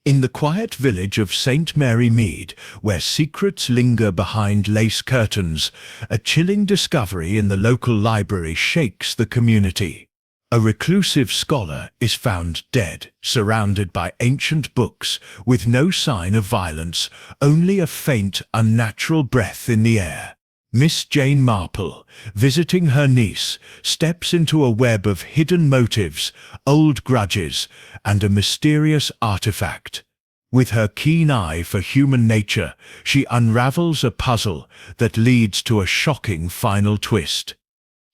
In the quiet village of St. Mary Mead, where secrets linger behind lace curtains, a chilling discovery in the local library shakes the community. A reclusive scholar is found dead, surrounded by ancient books, with no sign of violence, only a faint, unnatural breath in the air. Miss Jane Marple, visiting her niece, steps into a web of hidden motives, old grudges, and a mysterious artifact. With her keen eye for human nature, she unravels a puzzle that leads to a shocking final twist.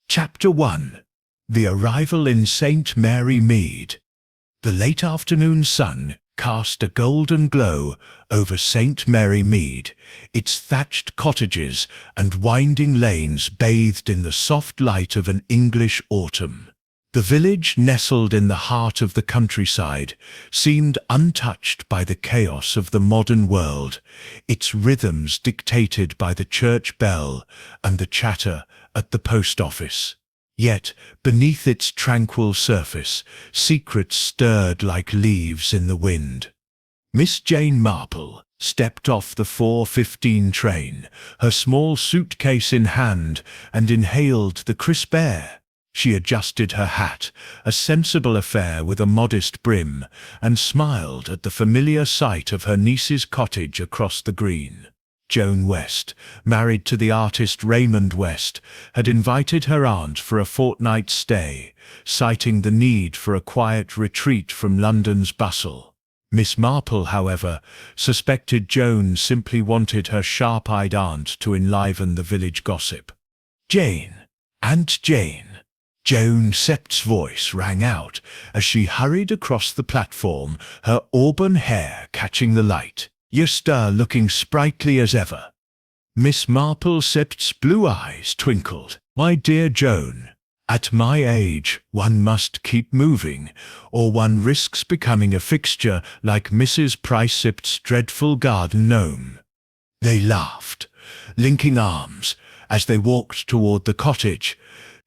Chapter 1. The Arrival in St. Mary Mead. The late afternoon sun cast a golden glow over St. Mary Mead, its thatched cottages and winding lanes bathed in the soft light of an English autumn. The village, nestled in the heart of the countryside, seemed untouched by the chaos of the modern world, its rhythms dictated by the church bell and the chatter at the post office. Yet, beneath its tranquil surface, secrets stirred like leaves in the wind. Miss Jane Marple stepped off the 4:15 train, her small suitcase in hand, and inhaled the crisp air. She adjusted her hat, a sensible affair with a modest brim, and smiled at the familiar sight of her niece's cottage across the green. Joan West, married to the artist Raymond West, had invited her aunt for a fortnight's stay, citing the need for a quiet retreat from London's bustle. Miss Marple, however, suspected Joan simply wanted her sharp-eyed aunt to enliven the village gossip. "Jane, Aunt Jane!" Joan Sept's voice rang out as she hurried across the platform, her auburn hair catching the light. "You stir looking sprightly as ever." Miss Marple Sept's blue eyes twinkled. "My dear Joan, at my age one must keep moving, or one risks becoming a fixture like Mrs. Price Sept's dreadful garden gnome." They laughed, linking arms, as they walked toward the cottage.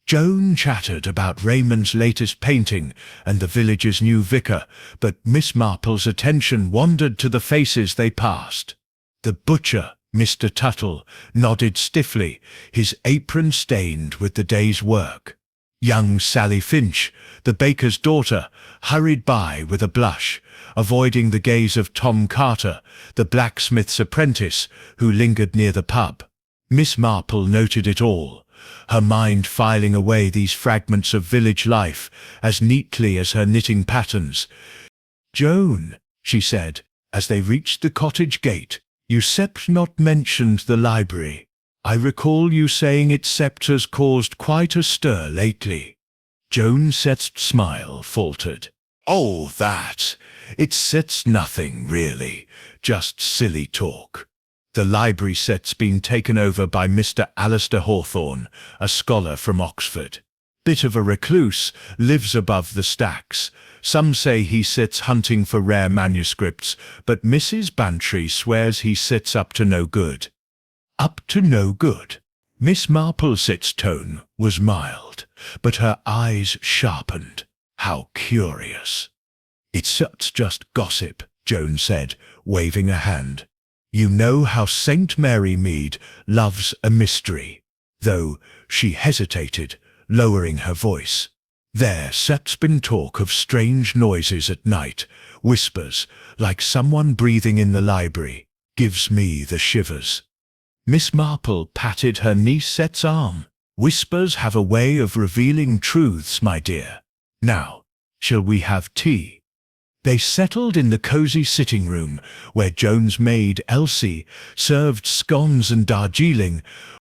Joan chattered about Raymond's latest painting and the village's new vicar, but Miss Marple's attention wandered to the faces they passed. The butcher, Mr. Tuttle, nodded stiffly, his apron stained with the day's work. Young Sally Finch, the baker's daughter, hurried by with a blush, avoiding the gaze of Tom Carter, the blacksmith's apprentice, who lingered near the pub. Miss Marple noted it all, her mind filing away these fragments of village life as neatly as her knitting patterns. "Joan," she said, as they reached the cottage gate, "you sept not mentioned the library. I recall you saying it sept has caused quite a stir lately." Joan Sept's smile faltered. "Oh, that! It sets nothing, really. Just silly talk. The library set's been taken over by Mr. Alistair Hawthorne, a scholar from Oxford. Bit of a recluse, lives above the stacks. Some say he sits hunting for rare manuscripts, but Mrs. Bantry swears he sits up to no good." "Up to no good?" Miss Marple Sept's tone was mild, but her eyes sharpened. "How curious." "It's just gossip," Joan said, waving a hand. "You know how St. Mary Mead loves a mystery." Though she hesitated, lowering her voice. "There's been talk of strange noises at night, whispers, like someone breathing in the library. Gives me the shivers." Miss Marple patted her niece Sept's arm. "Whispers have a way of revealing truths, my dear. Now, shall we have tea?" They settled in the cosy sitting room, where Joan's maid Elsie served scones and Darjeeling.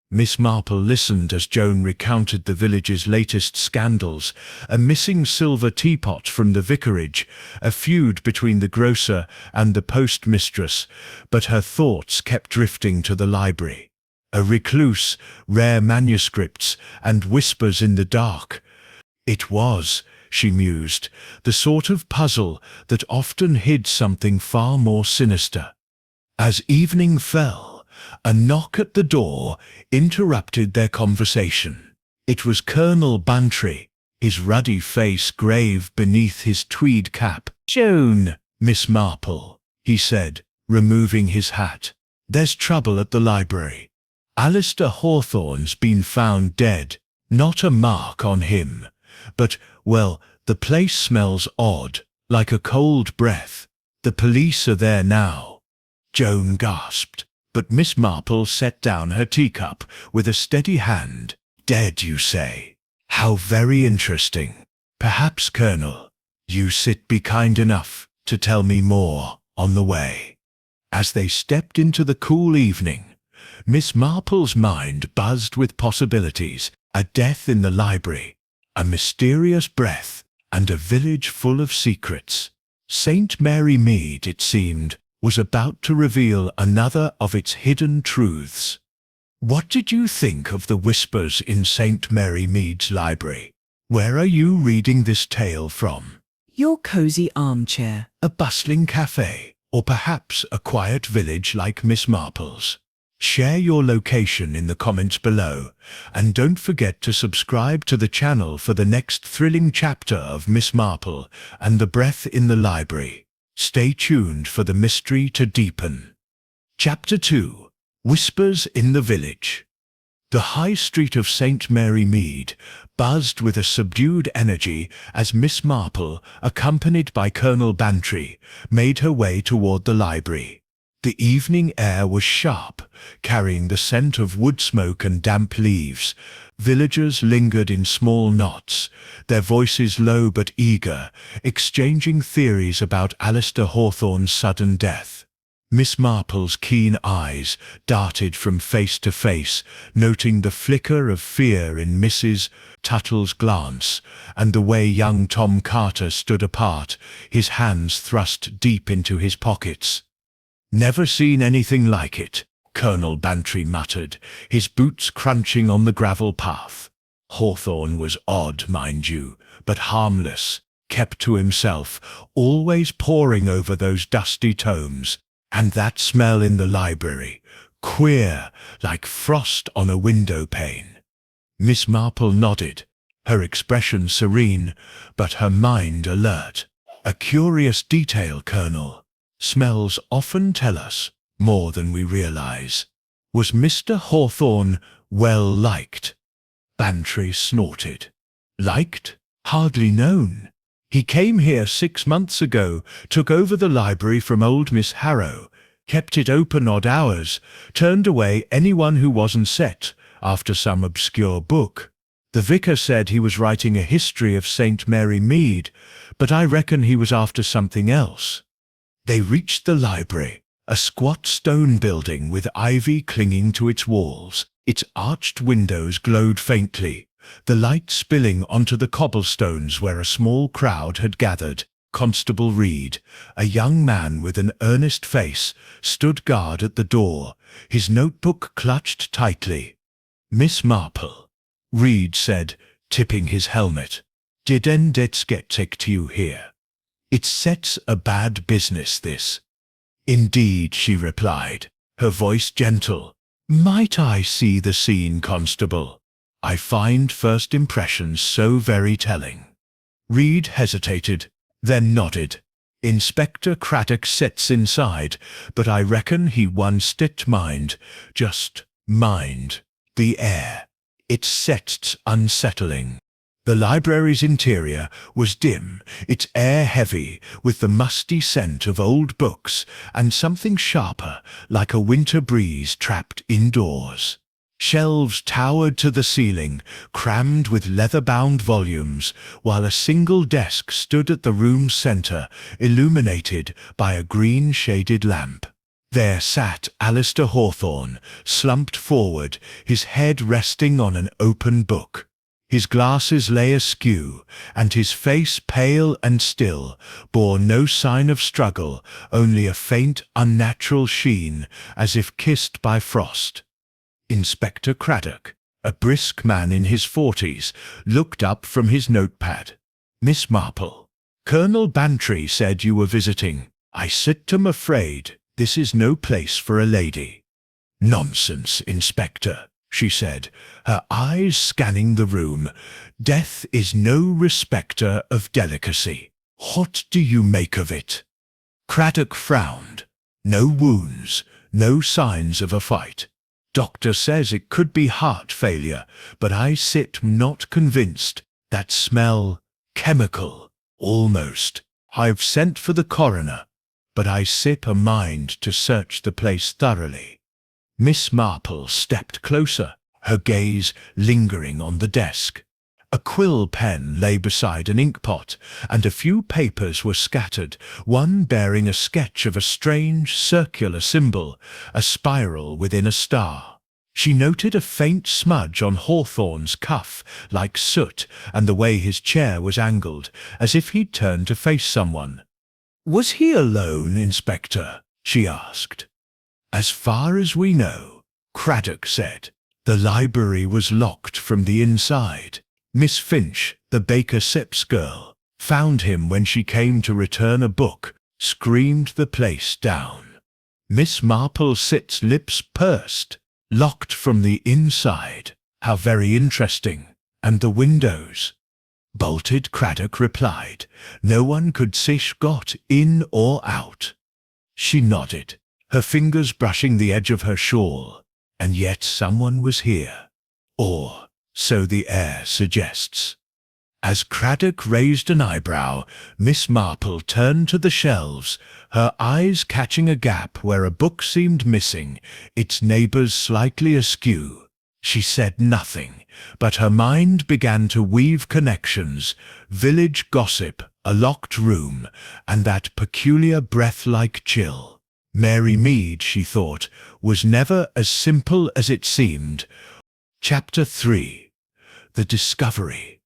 Miss Marple listened as Joan recounted the village's latest scandals, a missing silver teapot from the vicarage, a feud between the grocer and the postmistress, but her thoughts kept drifting to the library. A recluse, rare manuscripts, and whispers in the dark. It was, she mused, the sort of puzzle that often hid something far more sinister. As evening fell, a knock at the door interrupted their conversation. It was Colonel Bantry, his ruddy face grave beneath his tweed cap. "Joan," Miss Marple he said, removing his hat. "There's trouble at the library. Alistair Hawthorne's been found dead. Not a mark on him. But, well, the place smells odd, like a cold breath. The police are there now." Joan gasped, but Miss Marple set down her teacup with a steady hand. "Dead, you say? How very interesting. Perhaps, Colonel, you be kind enough to tell me more on the way." As they stepped into the cool evening, Miss Marple's mind buzzed with possibilities: a death in the library, a mysterious breath, and a village full of secrets. St. Mary Mead, it seemed, was about to reveal another of its hidden truths. "What did you think of the whispers in St. Mary Mead's library? Where are you reading this tale from? Your cozy armchair. A bustling cafe, or perhaps a quiet village like Miss Marple's? Share your location in the comments below, and don't forget to subscribe to the channel for the next thrilling chapter of Miss Marple and the Breath in the Library. Stay tuned for the mystery to deepen. Chapter 2. Whispers in the Village. The high street of St. Mary Mead buzzed with a subdued energy as Miss Marple, accompanied by Colonel Bantry, made her way toward the library. The evening air was sharp, carrying the scent of wood smoke and damp leaves. Villagers lingered in small knots, their voices low but eager, exchanging theories about Alistair Hawthorne's sudden death. Miss Marple's keen eyes darted from face to face, noting the flicker of fear in Mrs. Tuttle's glance, and the way young Tom Carter stood apart, his hands thrust deep into his pockets. "Never seen anything like it," Colonel Bantry muttered, his boots crunching on the gravel path. "Hawthorne was odd, mind you, but harmless, kept to himself, always poring over those dusty tomes. And that smell in the library, queer, like frost on a window pane." Miss Marple nodded, her expression serene, but her mind alert. "A curious detail, Colonel. Smells often tell us more than we realize. Was Mr. Hawthorne well liked?" Bantry snorted. "Liked? Hardly known. He came here 6 months ago, took over the library from old Miss Harrow, kept it open odd hours, turned away anyone who wasn't set after some obscure book. The vicar said he was writing a history of St. Mary Mead, but I reckon he was after something else." They reached the library, a squat stone building with ivy clinging to its walls. Its arched windows glowed faintly, the light spilling onto the cobblestones where a small crowd had gathered. Constable Reed, a young man with an earnest face, stood guard at the door, his notebook clutched tightly. "Miss Marple," Reed said, tipping his helmet, "didn't it get you here? It sets a bad business, this." "Indeed," she replied, her voice gentle. "Might I see the scene, Constable? I find first impressions so very telling." Reed hesitated, then nodded. "Inspector Craddock sits inside, but I reckon he once didn't mind, just mind, the air. It sets unsettling." The library's interior was dim, its air heavy, with the musty scent of old books and something sharper, like a winter breeze trapped indoors. Shelves towered to the ceiling, crammed with leather-bound volumes, while a single desk stood at the room's center, illuminated by a green-shaded lamp. There sat Alistair Hawthorne, slumped forward, his head resting on an open book. His glasses lay askew, and his face, pale and still, bore no sign of struggle, only a faint, unnatural sheen, as if kissed by frost. Inspector Craddock, a brisk man in his 40s, looked up from his notepad. "Miss Marple, Colonel Bantry said you were visiting. I said I'm afraid this is no place for a lady." "Nonsense, Inspector," she said, her eyes scanning the room. "Death is no respecter of delicacy. What do you make of it?" Craddock frowned. No wounds, no signs of a fight. Doctor says it could be heart failure, but I sit not convinced. That smell, chemical, almost. I've sent for the coroner, but I sit a mind to search the place thoroughly. Miss Marple stepped closer, her gaze lingering on the desk. A quill pen lay beside an inkpot, and a few papers were scattered, one bearing a sketch of a strange circular symbol, a spiral within a star. She noted a faint smudge on Hawthorne's cuff, like soot, and the way his chair was angled, as if he'd turned to face someone. "Was he alone, Inspector?" she asked. "As far as we know," Craddock said. "The library was locked from the inside. Miss Finch, the Baker Sips girl, found him when she came to return a book, screamed the place down." Miss Marple sits lips pursed. "Locked from the inside. How very interesting. And the windows?" "Bolted," Craddock replied. "No one could see got in or out." She nodded, her fingers brushing the edge of her shawl. "And yet someone was here. Or so the air suggests." As Craddock raised an eyebrow, Miss Marple turned to the shelves, her eyes catching a gap where a book seemed missing, its neighbours slightly askew. She said nothing, but her mind began to weave connections: village gossip, a locked room, and that peculiar breath-like chill. Mary Mead, she thought, was never as simple as it seemed. Chapter 3. The Discovery.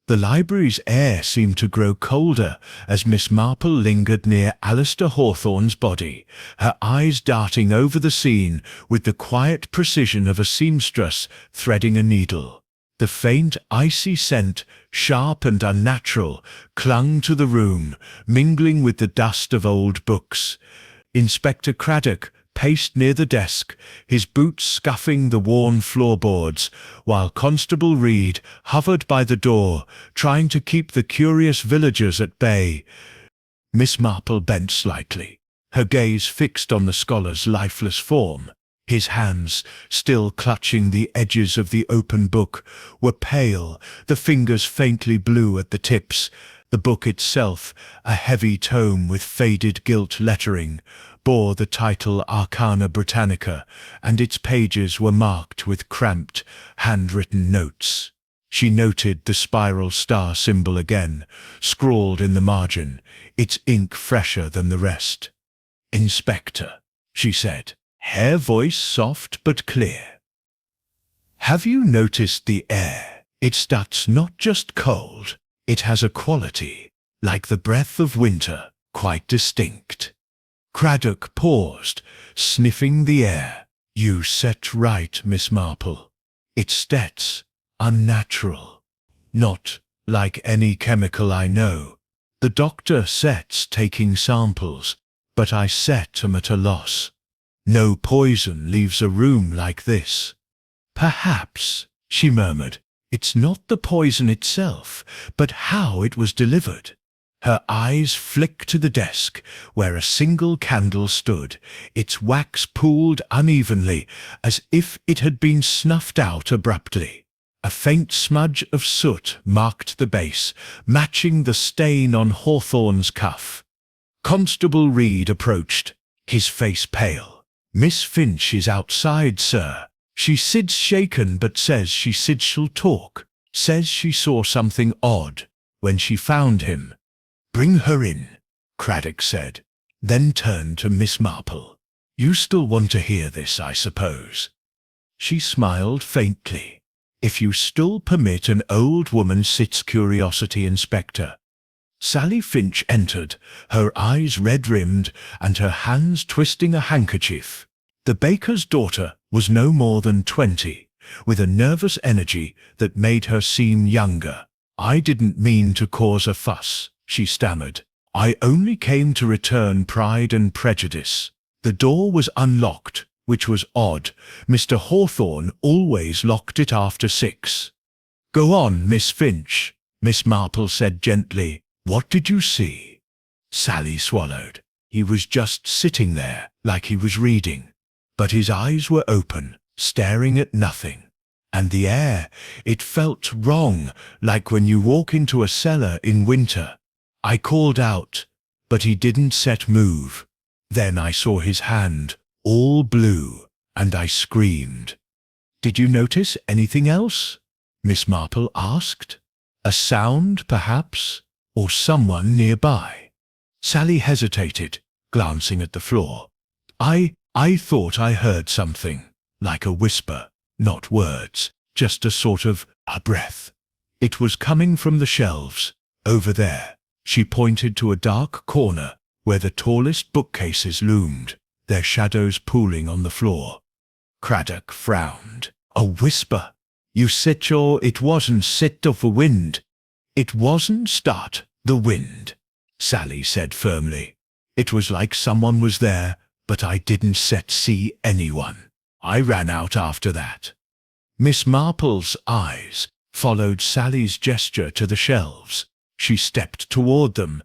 The library's air seemed to grow colder as Miss Marple lingered near Alistair Hawthorne's body, her eyes darting over the scene with the quiet precision of a seamstress threading a needle. The faint, icy scent, sharp and unnatural, clung to the room, mingling with the dust of old books. Inspector Craddock paced near the desk, his boots scuffing the worn floorboards, while Constable Reed hovered by the door, trying to keep the curious villagers at bay. Miss Marple bent slightly, her gaze fixed on the scholar's lifeless form. His hands, still clutching the edges of the open book, were pale, the fingers faintly blue at the tips. The book itself, a heavy tome with faded gilt lettering, bore the title Arcana Britannica, and its pages were marked with cramped, handwritten notes. She noted the spiral star symbol again, scrawled in the margin, its ink fresher than the rest. "Inspector," she said, her voice soft but clear. "Have you noticed the air? It starts not just cold, it has a quality, like the breath of winter, quite distinct." Craddock paused, sniffing the air. "You set right, Miss Marple. It's stats, unnatural. Not like any chemical I know. The doctor sets taking samples, but I set 'em at a loss. No poison leaves a room like this." "Perhaps," she murmured, "it's not the poison itself, but how it was delivered." Her eyes flicked to the desk, where a single candle stood, its wax pooled unevenly, as if it had been snuffed out abruptly. A faint smudge of soot marked the base, matching the stain on Hawthorne's cuff. Constable Reed approached, his face pale. "Miss Finch is outside, sir. She sits shaken but says she'll talk. Says she saw something odd when she found him." "Bring her in," Craddock said, then turned to Miss Marple. "You still want to hear this, I suppose?" She smiled faintly. "If you still permit an old woman sits curiosity, Inspector." Sally Finch entered, her eyes red-rimmed and her hands twisting a handkerchief. The baker's daughter was no more than 20, with a nervous energy that made her seem younger. "I didn't mean to cause a fuss," she stammered. "I only came to return Pride and Prejudice." The door was unlocked, which was odd. Mr. Hawthorne always locked it after 6. "Go on, Miss Finch," Miss Marple said gently. "What did you see?" Sally swallowed. He was just sitting there, like he was reading. But his eyes were open, staring at nothing. And the air, it felt wrong, like when you walk into a cellar in winter. I called out, but he didn't move. Then I saw his hand, all blue, and I screamed. "Did you notice anything else?" Miss Marple asked. "A sound, perhaps? Or someone nearby?" Sally hesitated, glancing at the floor. I thought I heard something, like a whisper, not words, just a sort of a breath. It was coming from the shelves, over there. She pointed to a dark corner where the tallest bookcases loomed, their shadows pooling on the floor. Craddock frowned. "A whisper? You said it wasn't set of a wind." "It wasn't start the wind," Sally said firmly. "It was like someone was there, but I didn't see anyone. I ran out after that." Miss Marple's eyes followed Sally's gesture to the shelves. She stepped toward them,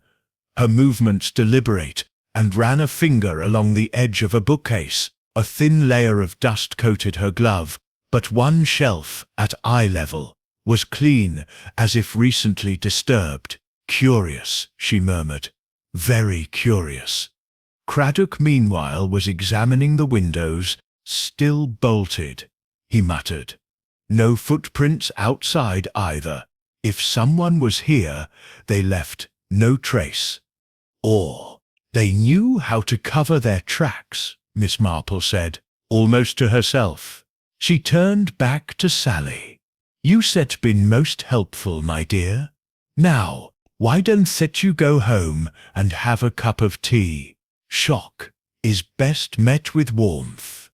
her movements deliberate, and ran a finger along the edge of a bookcase. A thin layer of dust coated her glove, but one shelf, at eye level, was clean, as if recently disturbed. "Curious," she murmured. "Very curious." Craddock, meanwhile, was examining the windows, still bolted. He muttered. "No footprints outside either. If someone was here, they left no trace. Or they knew how to cover their tracks," Miss Marple said, almost to herself. She turned back to Sally. "You said been most helpful, my dear. Now, why don't you go home and have a cup of tea? Shock is best met with warmth."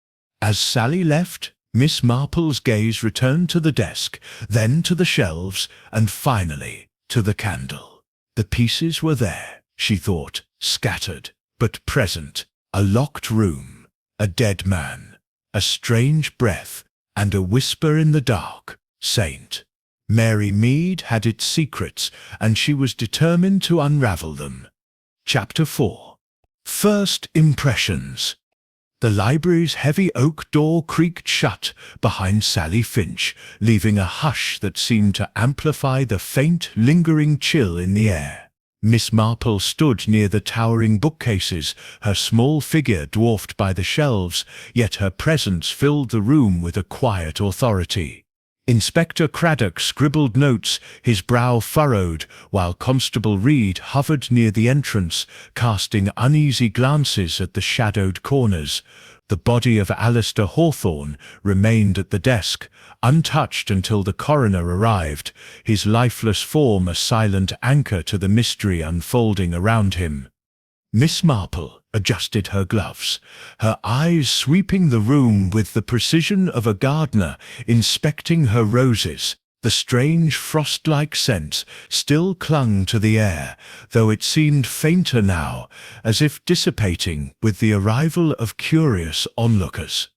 As Sally left, Miss Marple's gaze returned to the desk, then to the shelves, and finally to the candle. The pieces were there, she thought, scattered, but present. A locked room, a dead man, a strange breath, and a whisper in the dark. Saint Mary Mead had its secrets, and she was determined to unravel them. Chapter 4. First Impressions. The library's heavy oak door creaked shut behind Sally Finch, leaving a hush that seemed to amplify the faint, lingering chill in the air. Miss Marple stood near the towering bookcases, her small figure dwarfed by the shelves, yet her presence filled the room with a quiet authority. Inspector Craddock scribbled notes, his brow furrowed, while Constable Reed hovered near the entrance, casting uneasy glances at the shadowed corners. The body of Alistair Hawthorne remained at the desk, untouched until the coroner arrived, his lifeless form a silent anchor to the mystery unfolding around him. Miss Marple adjusted her gloves, her eyes sweeping the room with the precision of a gardener inspecting her roses. The strange frost-like scent still clung to the air, though it seemed fainter now, as if dissipating with the arrival of curious onlookers.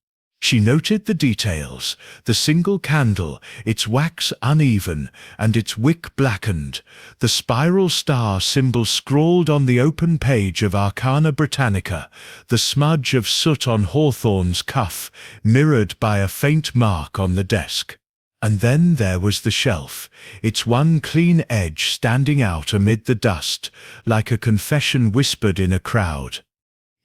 She noted the details, the single candle, its wax uneven, and its wick blackened, the spiral star symbol scrawled on the open page of Arcana Britannica, the smudge of soot on Hawthorne's cuff, mirrored by a faint mark on the desk. And then there was the shelf, its one clean edge standing out amid the dust, like a confession whispered in a crowd.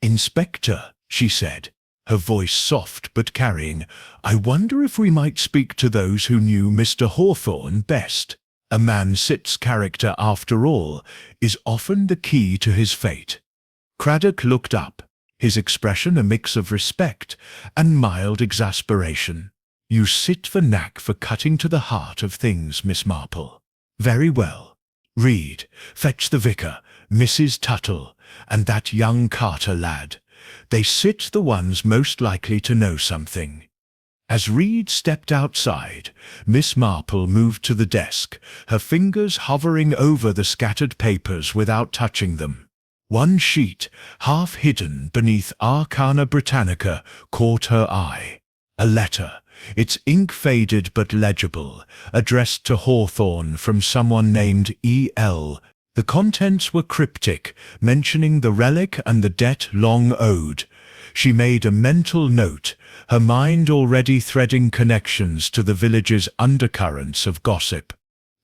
"Inspector," she said, her voice soft but carrying, "I wonder if we might speak to those who knew Mr. Hawthorne best. A man Sitt's character, after all, is often the key to his fate." Craddock looked up, his expression a mix of respect and mild exasperation. "You sit the knack for cutting to the heart of things, Miss Marple. Very well. Read, fetch the vicar, Mrs. Tuttle, and that young Carter lad. They sit the ones most likely to know something." As Reed stepped outside, Miss Marple moved to the desk, her fingers hovering over the scattered papers without touching them. One sheet, half hidden beneath Arcana Britannica, caught her eye. A letter, its ink faded but legible, addressed to Hawthorne from someone named E.L. The contents were cryptic, mentioning the relic and the debt long owed. She made a mental note, her mind already threading connections to the village's undercurrents of gossip.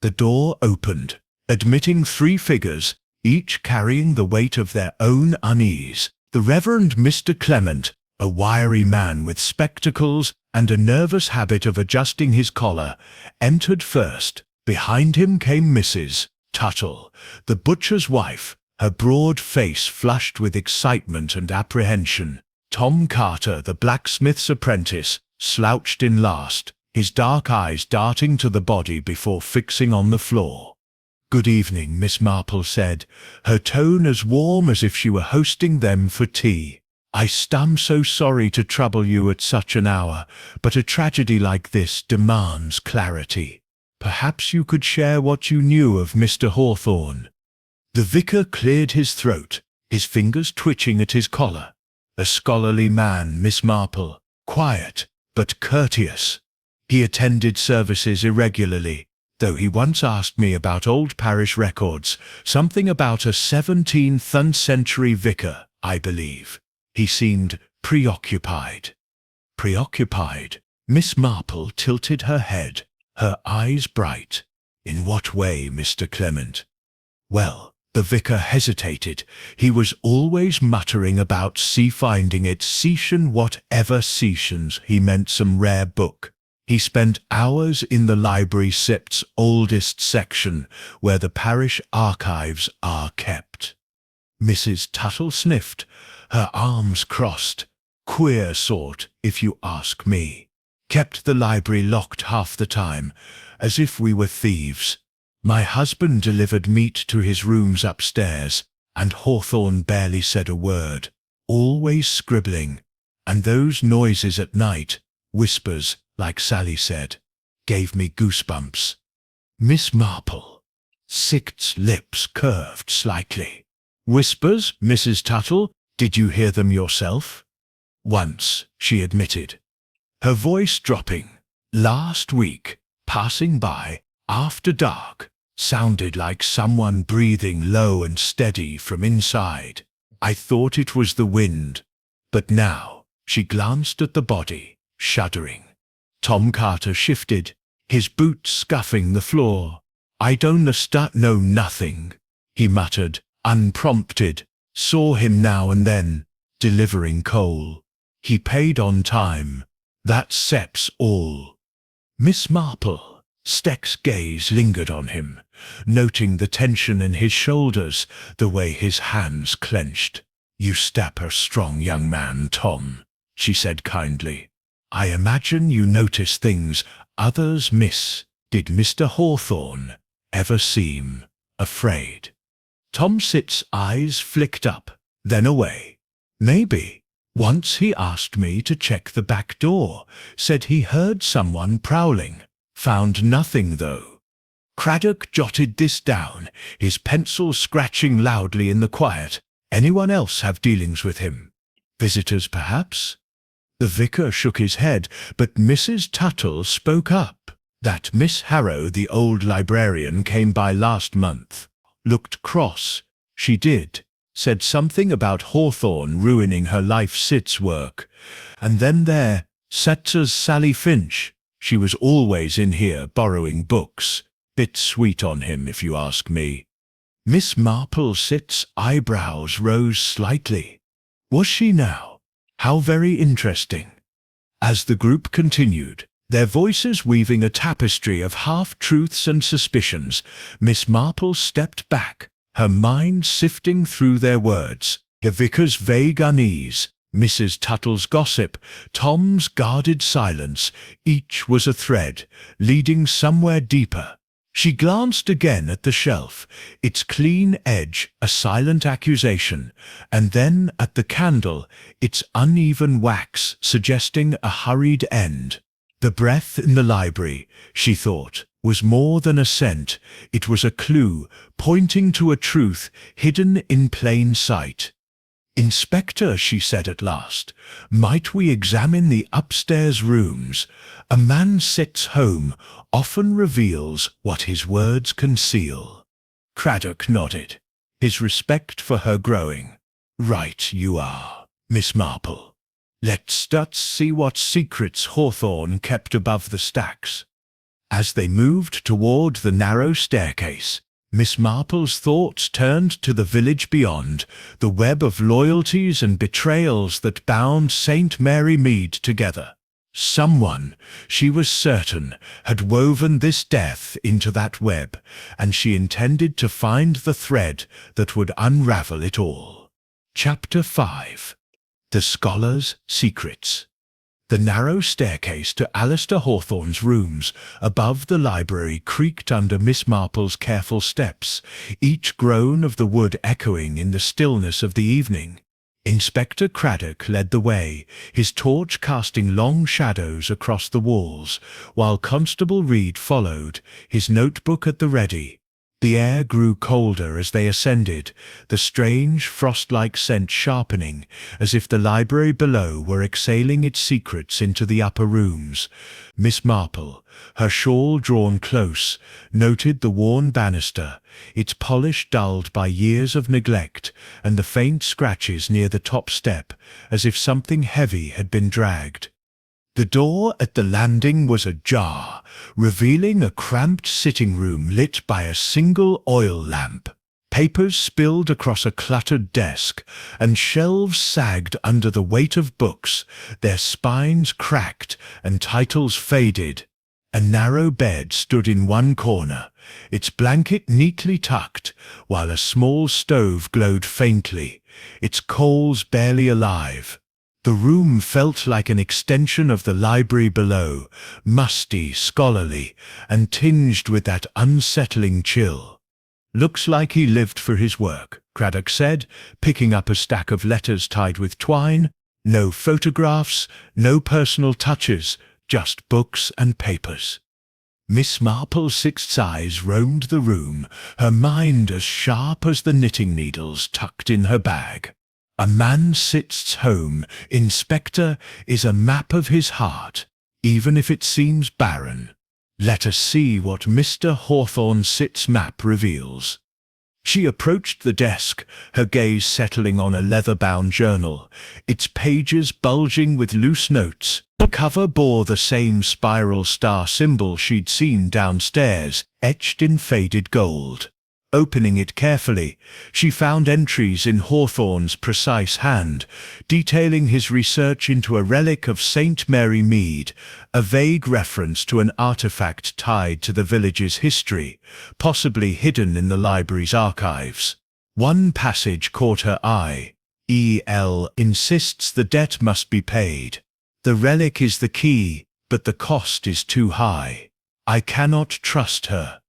The door opened, admitting 3 figures, each carrying the weight of their own unease. The Reverend Mr. Clement, a wiry man with spectacles and a nervous habit of adjusting his collar, entered first. Behind him came Mrs. Tuttle, the butcher's wife, her broad face flushed with excitement and apprehension. Tom Carter, the blacksmith's apprentice, slouched in last, his dark eyes darting to the body before fixing on the floor. "Good evening," Miss Marple said, her tone as warm as if she were hosting them for tea. "I'm so sorry to trouble you at such an hour, but a tragedy like this demands clarity. Perhaps you could share what you knew of Mr. Hawthorne." The vicar cleared his throat, his fingers twitching at his collar. A scholarly man, Miss Marple, quiet but courteous. He attended services irregularly, though he once asked me about old parish records, something about a 17th century vicar, I believe. He seemed preoccupied. Preoccupied? Miss Marple tilted her head, her eyes bright. "In what way, Mr. Clement?" "Well," the vicar hesitated. He was always muttering about finding it Season whatever Seasons. He meant some rare book. He spent hours in the library sept's oldest section, where the parish archives are kept. Mrs. Tuttle sniffed, her arms crossed. "Queer sort, if you ask me. Kept the library locked half the time, as if we were thieves. My husband delivered meat to his rooms upstairs, and Hawthorne barely said a word, always scribbling. And those noises at night, whispers, like Sally said, gave me goosebumps." Miss Marple. Sict's lips curved slightly. "Whispers, Mrs. Tuttle? Did you hear them yourself?" "Once," she admitted, her voice dropping. "Last week, passing by, after dark, sounded like someone breathing low and steady from inside. I thought it was the wind. But now," she glanced at the body, shuddering. Tom Carter shifted, his boots scuffing the floor. "I don't know nothing," he muttered, unprompted. "Saw him now and then, delivering coal. He paid on time. That sep's all." Miss Marple. Steck's gaze lingered on him, noting the tension in his shoulders, the way his hands clenched. "You step a strong young man, Tom," she said kindly. "I imagine you notice things others miss. Did Mr. Hawthorne ever seem afraid?" Tom Sitt's eyes flicked up, then away. "Maybe. Once he asked me to check the back door, said he heard someone prowling. Found nothing, though." Craddock jotted this down, his pencil scratching loudly in the quiet. "Anyone else have dealings with him? Visitors, perhaps?" The vicar shook his head, but Mrs. Tuttle spoke up. "That Miss Harrow, the old librarian, came by last month. Looked cross. She did. Said something about Hawthorne ruining her life Sit's work. And then there, Setzer's Sally Finch. She was always in here borrowing books. Bit sweet on him, if you ask me." Miss Marple Sit's eyebrows rose slightly. Was she now? How very interesting. As the group continued, their voices weaving a tapestry of half-truths and suspicions, Miss Marple stepped back, her mind sifting through their words. The vicar's vague unease, Mrs. Tuttle's gossip, Tom's guarded silence, each was a thread, leading somewhere deeper. She glanced again at the shelf, its clean edge a silent accusation, and then at the candle, its uneven wax suggesting a hurried end. The breath in the library, she thought, was more than a scent, it was a clue, pointing to a truth hidden in plain sight. "Inspector," she said at last, "might we examine the upstairs rooms? A man Sit's home often reveals what his words conceal." Craddock nodded, his respect for her growing. Right you are, Miss Marple. Let's see what secrets Hawthorne kept above the stacks. As they moved toward the narrow staircase, Miss Marple's thoughts turned to the village beyond, the web of loyalties and betrayals that bound St. Mary Mead together. Someone, she was certain, had woven this death into that web, and she intended to find the thread that would unravel it all. Chapter 5. The Scholar's Secrets. The narrow staircase to Alistair Hawthorne's rooms above the library creaked under Miss Marple's careful steps, each groan of the wood echoing in the stillness of the evening. Inspector Craddock led the way, his torch casting long shadows across the walls, while Constable Reed followed, his notebook at the ready. The air grew colder as they ascended, the strange frost-like scent sharpening, as if the library below were exhaling its secrets into the upper rooms. Miss Marple, her shawl drawn close, noted the worn banister, its polish dulled by years of neglect, and the faint scratches near the top step, as if something heavy had been dragged. The door at the landing was ajar, revealing a cramped sitting room lit by a single oil lamp. Papers spilled across a cluttered desk, and shelves sagged under the weight of books, their spines cracked and titles faded. A narrow bed stood in one corner, its blanket neatly tucked, while a small stove glowed faintly, its coals barely alive. The room felt like an extension of the library below, musty, scholarly, and tinged with that unsettling chill. "Looks like he lived for his work," Craddock said, picking up a stack of letters tied with twine. No photographs, no personal touches, just books and papers. Miss Marple's sixth eyes roamed the room, her mind as sharp as the knitting needles tucked in her bag. "A man sits home, Inspector, is a map of his heart, even if it seems barren. Let us see what Mr. Hawthorne Sit's map reveals." She approached the desk, her gaze settling on a leather-bound journal, its pages bulging with loose notes. The cover bore the same spiral star symbol she'd seen downstairs, etched in faded gold. Opening it carefully, she found entries in Hawthorne's precise hand, detailing his research into a relic of St. Mary Mead, a vague reference to an artifact tied to the village's history, possibly hidden in the library's archives. One passage caught her eye. "E.L. insists the debt must be paid. The relic is the key, but the cost is too high. I cannot trust her."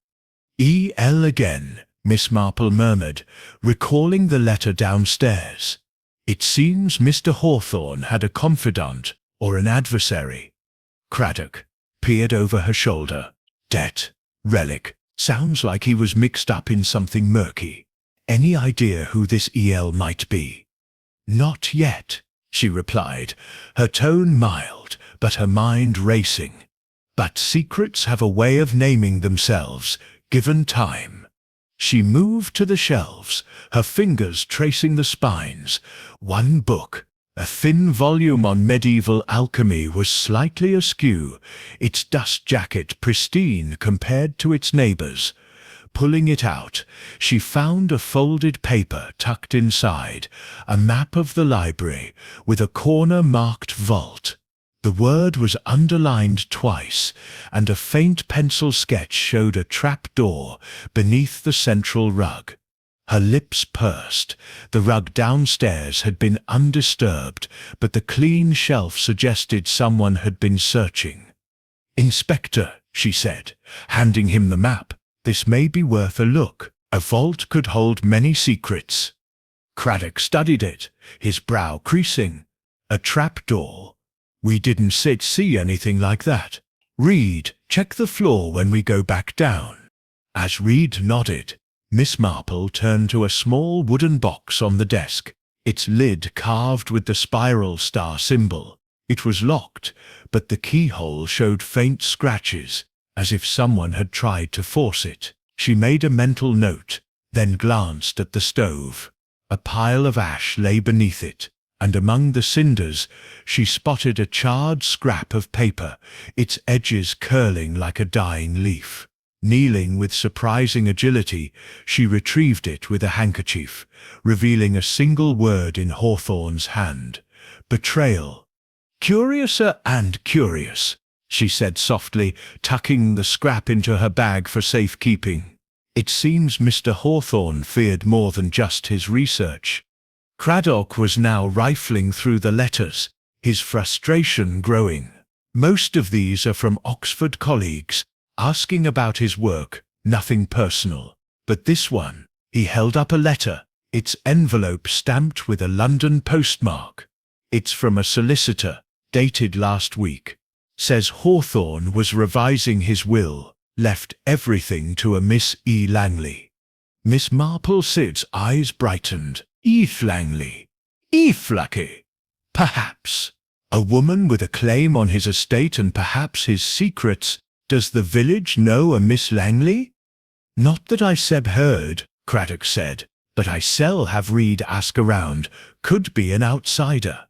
"E.L. again," Miss Marple murmured, recalling the letter downstairs. It seems Mr. Hawthorne had a confidant, or an adversary. Craddock peered over her shoulder. Debt, relic, sounds like he was mixed up in something murky. Any idea who this E.L. might be? "Not yet," she replied, her tone mild, but her mind racing. "But secrets have a way of naming themselves, given time." She moved to the shelves, her fingers tracing the spines. One book, a thin volume on medieval alchemy, was slightly askew, its dust jacket pristine compared to its neighbours. Pulling it out, she found a folded paper tucked inside, a map of the library, with a corner marked vault. The word was underlined twice, and a faint pencil sketch showed a trap-door beneath the central rug. Her lips pursed. The rug downstairs had been undisturbed, but the clean shelf suggested someone had been searching. "Inspector," she said, handing him the map, "this may be worth a look. A vault could hold many secrets." Craddock studied it, his brow creasing. "A trap-door? We didn't see anything like that. Reed, check the floor when we go back down." As Reed nodded, Miss Marple turned to a small wooden box on the desk, its lid carved with the spiral star symbol. It was locked, but the keyhole showed faint scratches, as if someone had tried to force it. She made a mental note. then glanced at the stove. A pile of ash lay beneath it, and among the cinders she spotted a charred scrap of paper, its edges curling like a dying leaf. Kneeling with surprising agility, she retrieved it with a handkerchief, revealing a single word in Hawthorne's hand: betrayal. "Curiouser and curious," she said softly, tucking the scrap into her bag for safekeeping. It seems Mr. Hawthorne feared more than just his research. Craddock was now rifling through the letters, his frustration growing. Most of these are from Oxford colleagues, asking about his work, nothing personal. But this one, he held up a letter, its envelope stamped with a London postmark. It's from a solicitor, dated last week. Says Hawthorne was revising his will, left everything to a Miss E. Langley. Miss Marple's eyes brightened. Eve Langley. Eve Lucky. Perhaps. A woman with a claim on his estate and perhaps his secrets. Does the village know a Miss Langley? Not that I seb heard, Craddock said, but I sell have read ask around, could be an outsider.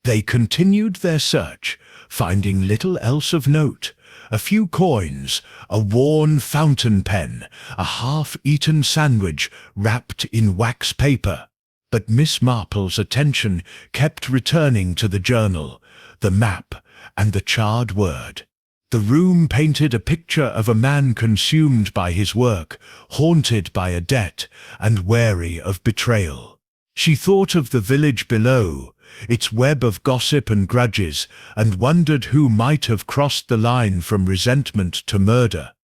They continued their search, finding little else of note. A few coins, a worn fountain pen, a half-eaten sandwich wrapped in wax paper. But Miss Marple's attention kept returning to the journal, the map, and the charred word. The room painted a picture of a man consumed by his work, haunted by a debt, and wary of betrayal. She thought of the village below, its web of gossip and grudges, and wondered who might have crossed the line from resentment to murder.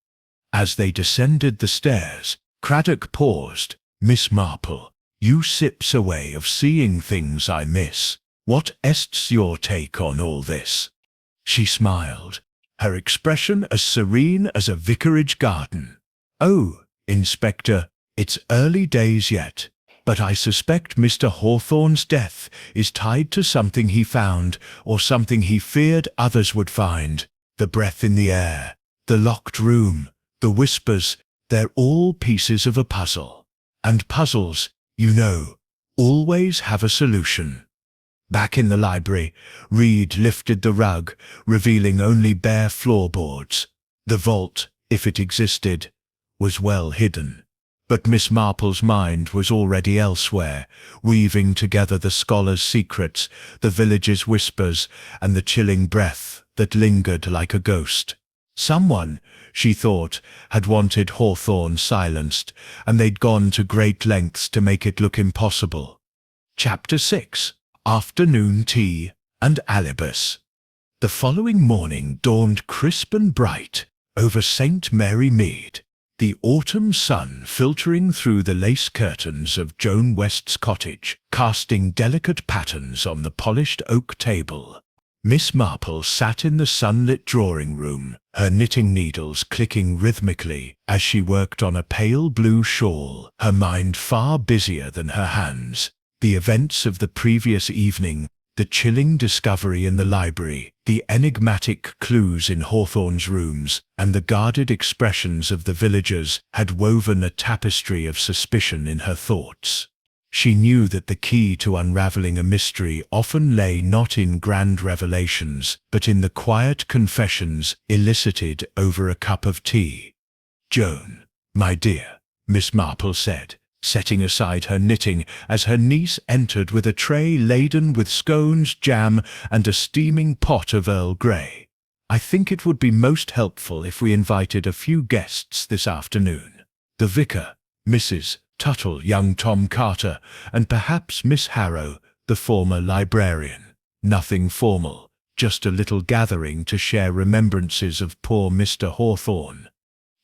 As they descended the stairs, Craddock paused. "Miss Marple, you sips a way of seeing things I miss. What est's your take on all this?" She smiled, her expression as serene as a vicarage garden. "Oh, Inspector, it's early days yet, but I suspect Mr. Hawthorne's death is tied to something he found, or something he feared others would find. The breath in the air, the locked room, the whispers, they're all pieces of a puzzle. And puzzles, you know, always have a solution." Back in the library, Reed lifted the rug, revealing only bare floorboards. The vault, if it existed, was well hidden. But Miss Marple's mind was already elsewhere, weaving together the scholar's secrets, the village's whispers, and the chilling breath that lingered like a ghost. Someone, she thought, had wanted Hawthorne silenced, and they'd gone to great lengths to make it look impossible. Chapter 6. Afternoon Tea and Alibus. The following morning dawned crisp and bright over St. Mary Mead, the autumn sun filtering through the lace curtains of Joan West's cottage, casting delicate patterns on the polished oak table. Miss Marple sat in the sunlit drawing-room, her knitting needles clicking rhythmically as she worked on a pale blue shawl, her mind far busier than her hands. The events of the previous evening, the chilling discovery in the library, the enigmatic clues in Hawthorne's rooms, and the guarded expressions of the villagers had woven a tapestry of suspicion in her thoughts. She knew that the key to unraveling a mystery often lay not in grand revelations, but in the quiet confessions elicited over a cup of tea. "Joan, my dear," Miss Marple said, setting aside her knitting as her niece entered with a tray laden with scones, jam, and a steaming pot of Earl Grey. "I think it would be most helpful if we invited a few guests this afternoon. The vicar, Mrs. Tuttle, young Tom Carter, and perhaps Miss Harrow, the former librarian. Nothing formal, just a little gathering to share remembrances of poor Mr. Hawthorne."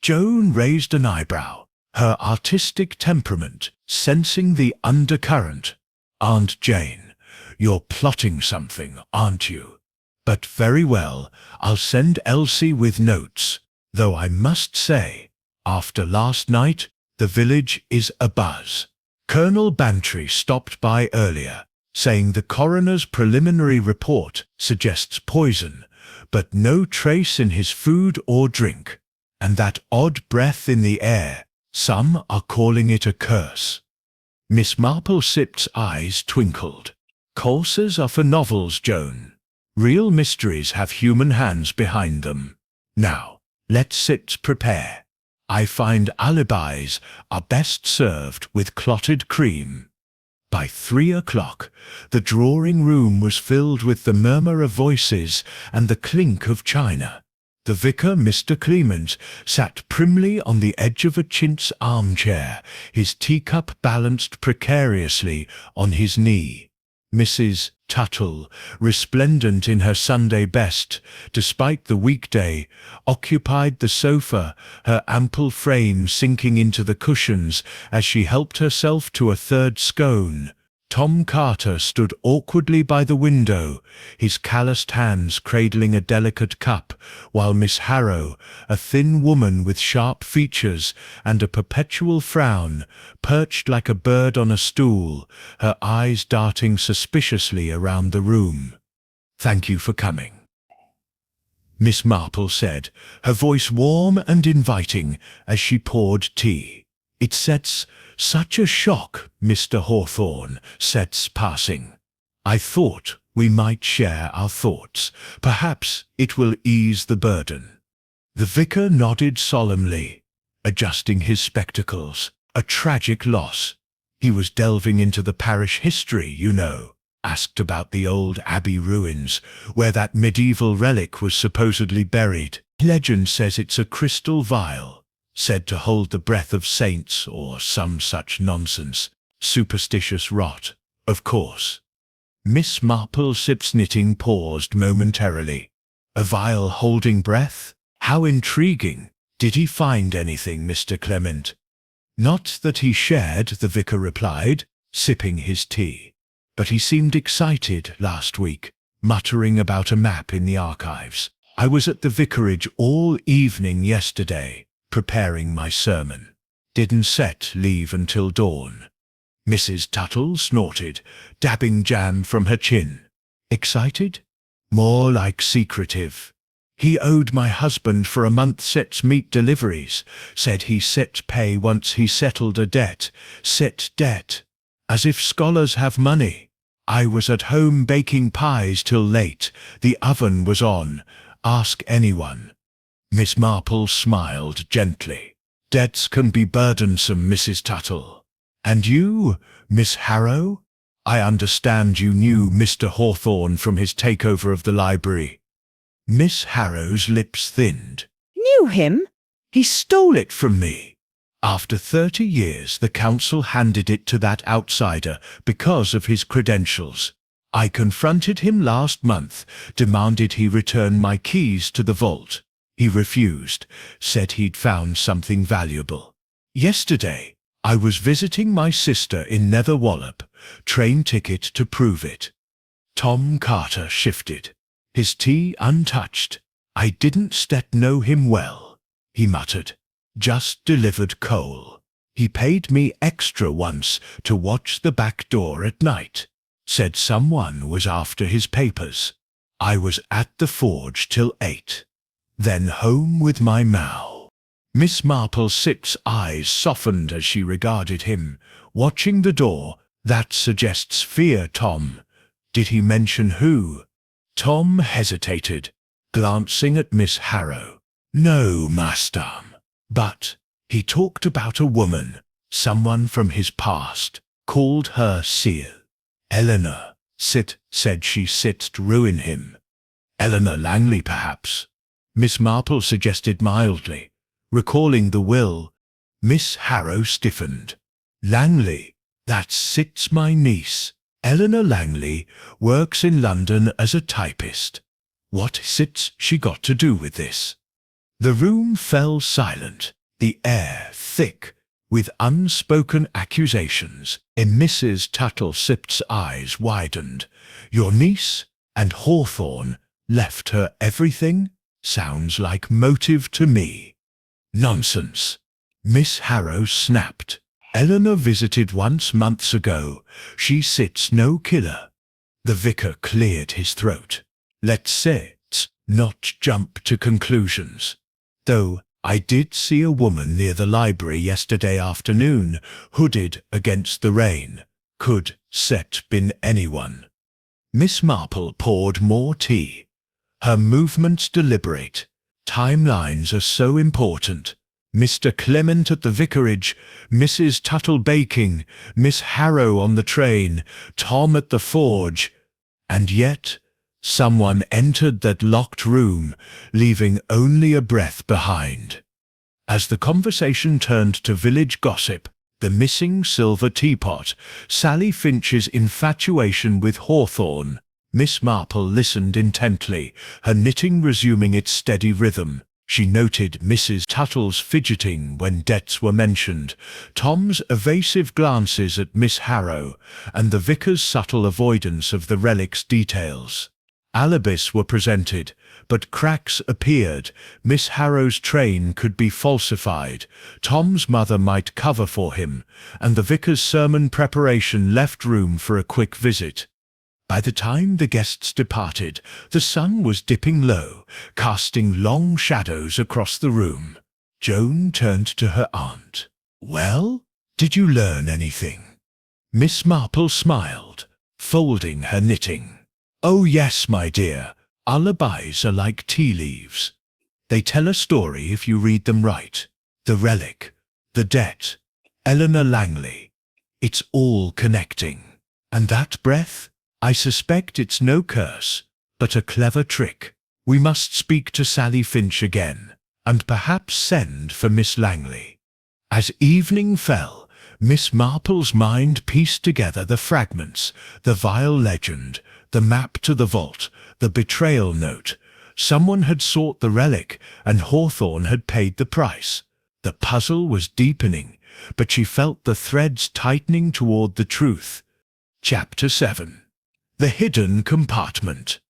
Joan raised an eyebrow, her artistic temperament sensing the undercurrent. "Aunt Jane, you're plotting something, aren't you? But very well, I'll send Elsie with notes, though I must say, after last night, the village is abuzz. Colonel Bantry stopped by earlier, saying the coroner's preliminary report suggests poison, but no trace in his food or drink, and that odd breath in the air Some are calling it a curse. Miss Marple Sip's eyes twinkled. Courses are for novels, Joan. Real mysteries have human hands behind them. Now, let Sips prepare. I find alibis are best served with clotted cream. By 3 o'clock, the drawing-room was filled with the murmur of voices and the clink of china. The vicar, Mr. Clement, sat primly on the edge of a chintz armchair, his teacup balanced precariously on his knee. Mrs. Tuttle, resplendent in her Sunday best, despite the weekday, occupied the sofa, her ample frame sinking into the cushions as she helped herself to a third scone. Tom Carter stood awkwardly by the window, his calloused hands cradling a delicate cup, while Miss Harrow, a thin woman with sharp features and a perpetual frown, perched like a bird on a stool, her eyes darting suspiciously around the room. "Thank you for coming," Miss Marple said, her voice warm and inviting as she poured tea. "It sets such a shock, Mr. Hawthorne, sets passing. I thought we might share our thoughts. Perhaps it will ease the burden." The vicar nodded solemnly, adjusting his spectacles. "A tragic loss. He was delving into the parish history, you know. Asked about the old abbey ruins, where that medieval relic was supposedly buried. Legend says it's a crystal vial, said to hold the breath of saints or some such nonsense. Superstitious rot, of course." Miss Marple Sip's knitting paused momentarily. "A vial holding breath? How intriguing. Did he find anything, Mr. Clement?" "Not that he shared," the vicar replied, sipping his tea. "But he seemed excited last week, muttering about a map in the archives. I was at the vicarage all evening yesterday, preparing my sermon. Didn't set leave until dawn." Mrs. Tuttle snorted, dabbing jam from her chin. "Excited? More like secretive. He owed my husband for a month Set's meat deliveries, said he set pay once he settled a debt. Set debt. As if scholars have money. I was at home baking pies till late. The oven was on. Ask anyone." Miss Marple smiled gently. "Debts can be burdensome, Mrs. Tuttle. And you, Miss Harrow? I understand you knew Mr. Hawthorne from his takeover of the library." Miss Harrow's lips thinned. Knew him? "He stole it from me. After 30 years, the council handed it to that outsider because of his credentials. I confronted him last month, demanded he return my keys to the vault. He refused, said he'd found something valuable. Yesterday, I was visiting my sister in Netherwallop, train ticket to prove it." Tom Carter shifted, his tea untouched. "I didn't know him well," he muttered. "Just delivered coal. He paid me extra once to watch the back door at night. Said someone was after his papers. I was at the forge till 8. Then home with my Mao." Miss Marple Sip's eyes softened as she regarded him, watching the door. "That suggests fear, Tom. Did he mention who?" Tom hesitated, glancing at Miss Harrow. "No, Mastam. But he talked about a woman, someone from his past, called her Seal. Eleanor, said she to ruin him. Eleanor Langley, perhaps," Miss Marple suggested mildly, recalling the will. Miss Harrow stiffened. "Langley, that's my niece. Eleanor Langley works in London as a typist. What's she got to do with this?" The room fell silent, the air thick with unspoken accusations. In Mrs. Tuttle Sip's eyes widened. "Your niece and Hawthorne left her everything? Sounds like motive to me." "Nonsense," Miss Harrow snapped. "Eleanor visited once months ago. She sits no killer." The vicar cleared his throat. "Let's not jump to conclusions. Though I did see a woman near the library yesterday afternoon, hooded against the rain. Could set been anyone. Miss Marple poured more tea. Her movements deliberate. Timelines are so important. Mr. Clement at the vicarage, Mrs. Tuttle baking, Miss Harrow on the train, Tom at the forge. And yet, someone entered that locked room, leaving only a breath behind. As the conversation turned to village gossip, the missing silver teapot, Sally Finch's infatuation with Hawthorne, Miss Marple listened intently, her knitting resuming its steady rhythm. She noted Mrs. Tuttle's fidgeting when debts were mentioned, Tom's evasive glances at Miss Harrow, and the vicar's subtle avoidance of the relic's details. Alibis were presented, but cracks appeared. Miss Harrow's train could be falsified, Tom's mother might cover for him, and the vicar's sermon preparation left room for a quick visit. By the time the guests departed, the sun was dipping low, casting long shadows across the room. Joan turned to her aunt. "Well, did you learn anything?" Miss Marple smiled, folding her knitting. "Oh yes, my dear. Alibis are like tea leaves. They tell a story if you read them right. The relic, the debt, Eleanor Langley. It's all connecting. And that breath? I suspect it's no curse, but a clever trick. We must speak to Sally Finch again, and perhaps send for Miss Langley." As evening fell, Miss Marple's mind pieced together the fragments, the vile legend, the map to the vault, the betrayal note. Someone had sought the relic, and Hawthorne had paid the price. The puzzle was deepening, but she felt the threads tightening toward the truth. Chapter 7. The Hidden Compartment.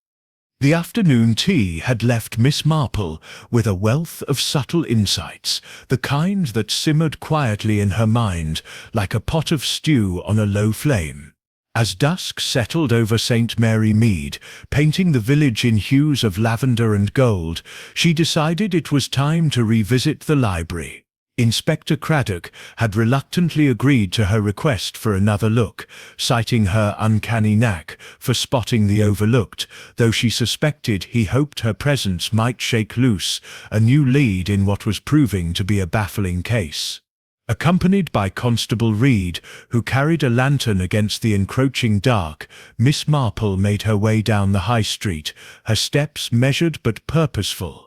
The afternoon tea had left Miss Marple with a wealth of subtle insights, the kind that simmered quietly in her mind like a pot of stew on a low flame. As dusk settled over St. Mary Mead, painting the village in hues of lavender and gold, she decided it was time to revisit the library. Inspector Craddock had reluctantly agreed to her request for another look, citing her uncanny knack for spotting the overlooked, though she suspected he hoped her presence might shake loose a new lead in what was proving to be a baffling case. Accompanied by Constable Reed, who carried a lantern against the encroaching dark, Miss Marple made her way down the high street, her steps measured but purposeful.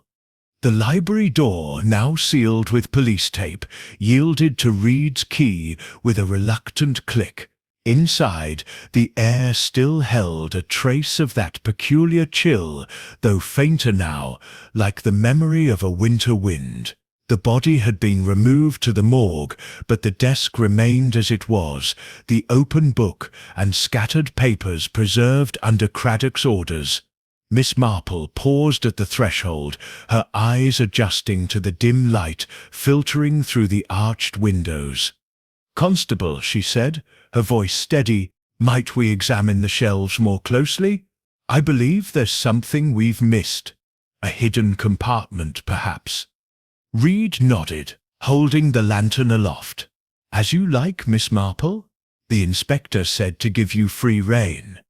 The library door, now sealed with police tape, yielded to Reed's key with a reluctant click. Inside, the air still held a trace of that peculiar chill, though fainter now, like the memory of a winter wind. The body had been removed to the morgue, but the desk remained as it was, the open book and scattered papers preserved under Craddock's orders. Miss Marple paused at the threshold, her eyes adjusting to the dim light filtering through the arched windows. "Constable," she said, her voice steady, "might we examine the shelves more closely? I believe there's something we've missed. A hidden compartment, perhaps." Reed nodded, holding the lantern aloft. "As you like, Miss Marple. The inspector said to give you free rein."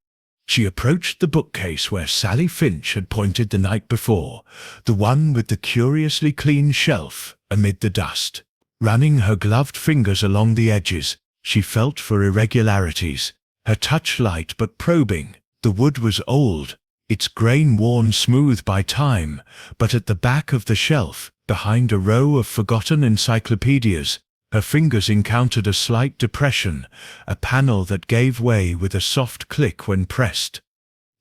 She approached the bookcase where Sally Finch had pointed the night before, the one with the curiously clean shelf amid the dust. Running her gloved fingers along the edges, she felt for irregularities, her touch light but probing. The wood was old, its grain worn smooth by time, but at the back of the shelf, behind a row of forgotten encyclopedias, her fingers encountered a slight depression, a panel that gave way with a soft click when pressed.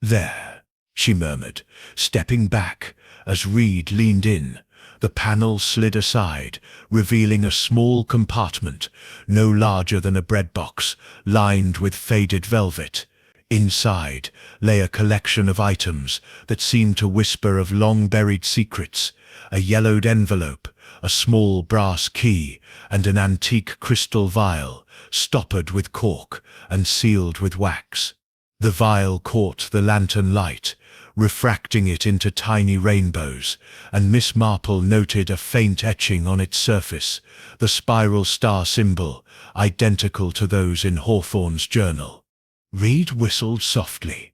"There," she murmured, stepping back as Reed leaned in. The panel slid aside, revealing a small compartment, no larger than a bread box, lined with faded velvet. Inside lay a collection of items that seemed to whisper of long-buried secrets, a yellowed envelope, a small brass key, and an antique crystal vial, stoppered with cork and sealed with wax. The vial caught the lantern light, refracting it into tiny rainbows, and Miss Marple noted a faint etching on its surface, the spiral star symbol, identical to those in Hawthorne's journal. Reed whistled softly.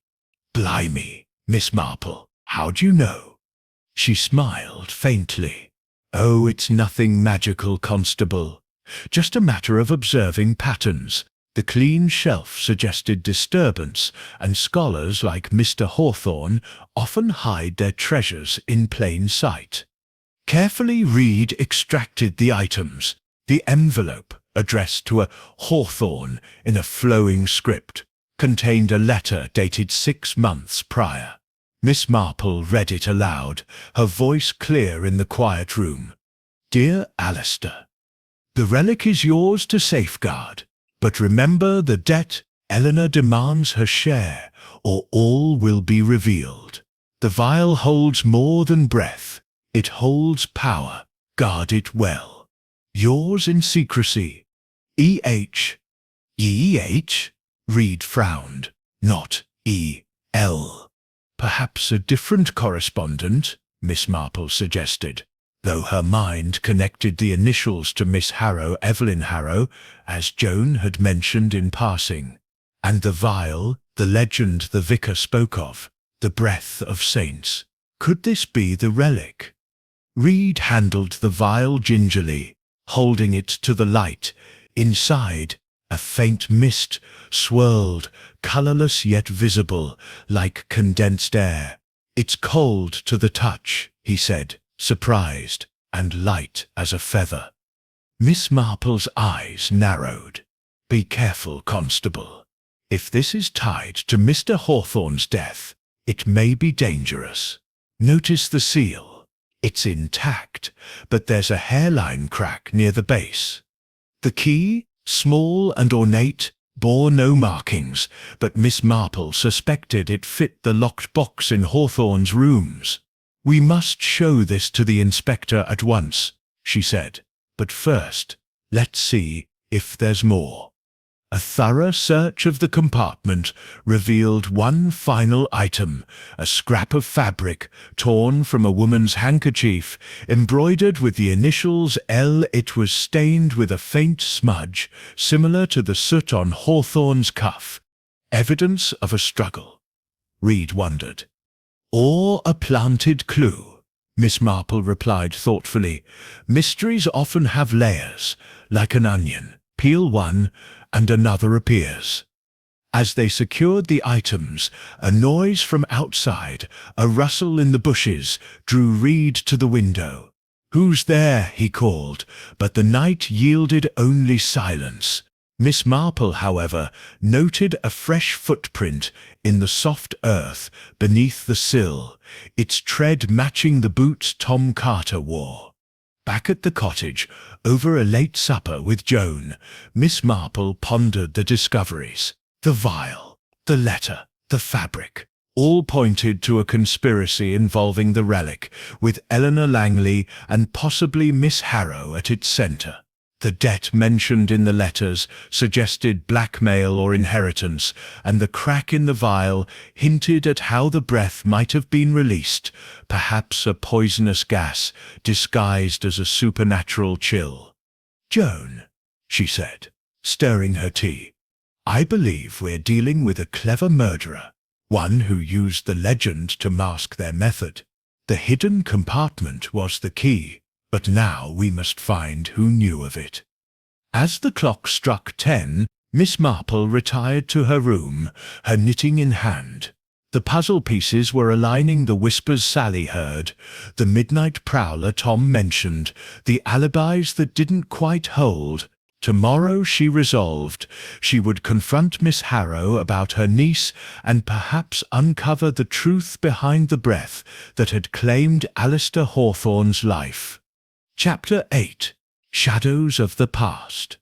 "Blimey, Miss Marple, how'd you know?" She smiled faintly. "Oh, it's nothing magical, Constable. Just a matter of observing patterns." The clean shelf suggested disturbance, and scholars like Mr. Hawthorne often hide their treasures in plain sight. Carefully, Reed extracted the items. The envelope, addressed to a Hawthorne in a flowing script, contained a letter dated 6 months prior. Miss Marple read it aloud, her voice clear in the quiet room. "Dear Alistair, the relic is yours to safeguard. But remember the debt. Eleanor demands her share, or all will be revealed. The vial holds more than breath. It holds power. Guard it well. Yours in secrecy, E.H. E.H.? Reed frowned. Not E.L. Perhaps a different correspondent, Miss Marple suggested, though her mind connected the initials to Miss Harrow, Evelyn Harrow, as Joan had mentioned in passing. And the vial, the legend the vicar spoke of, the breath of saints. Could this be the relic? Reed handled the vial gingerly, holding it to the light. Inside, a faint mist swirled, colourless yet visible, like condensed air. "It's cold to the touch," he said, surprised, and light as a feather. Miss Marple's eyes narrowed. "Be careful, Constable. If this is tied to Mr. Hawthorne's death, it may be dangerous. Notice the seal. It's intact, but there's a hairline crack near the base. The key, small and ornate, bore no markings, but Miss Marple suspected it fit the locked box in Hawthorne's rooms. "We must show this to the inspector at once," she said. "But first, let's see if there's more." A thorough search of the compartment revealed one final item, a scrap of fabric torn from a woman's handkerchief, embroidered with the initials L. It was stained with a faint smudge, similar to the soot on Hawthorne's cuff. Evidence of a struggle, Reed wondered. "Or a planted clue," Miss Marple replied thoughtfully. "Mysteries often have layers, like an onion. Peel one, and another appears." As they secured the items, a noise from outside, a rustle in the bushes, drew Reed to the window. "Who's there?" he called, but the night yielded only silence. Miss Marple, however, noted a fresh footprint in the soft earth beneath the sill, its tread matching the boots Tom Carter wore. Back at the cottage, over a late supper with Joan, Miss Marple pondered the discoveries. The vial, the letter, the fabric, all pointed to a conspiracy involving the relic, with Eleanor Langley and possibly Miss Harrow at its centre. The debt mentioned in the letters suggested blackmail or inheritance, and the crack in the vial hinted at how the breath might have been released, perhaps a poisonous gas disguised as a supernatural chill. "Joan," she said, stirring her tea, "I believe we're dealing with a clever murderer, one who used the legend to mask their method. The hidden compartment was the key, but now we must find who knew of it." As the clock struck 10, Miss Marple retired to her room, her knitting in hand. The puzzle pieces were aligning: the whispers Sally heard, the midnight prowler Tom mentioned, the alibis that didn't quite hold. Tomorrow, she resolved, she would confront Miss Harrow about her niece and perhaps uncover the truth behind the breath that had claimed Alistair Hawthorne's life. Chapter 8. Shadows of the Past.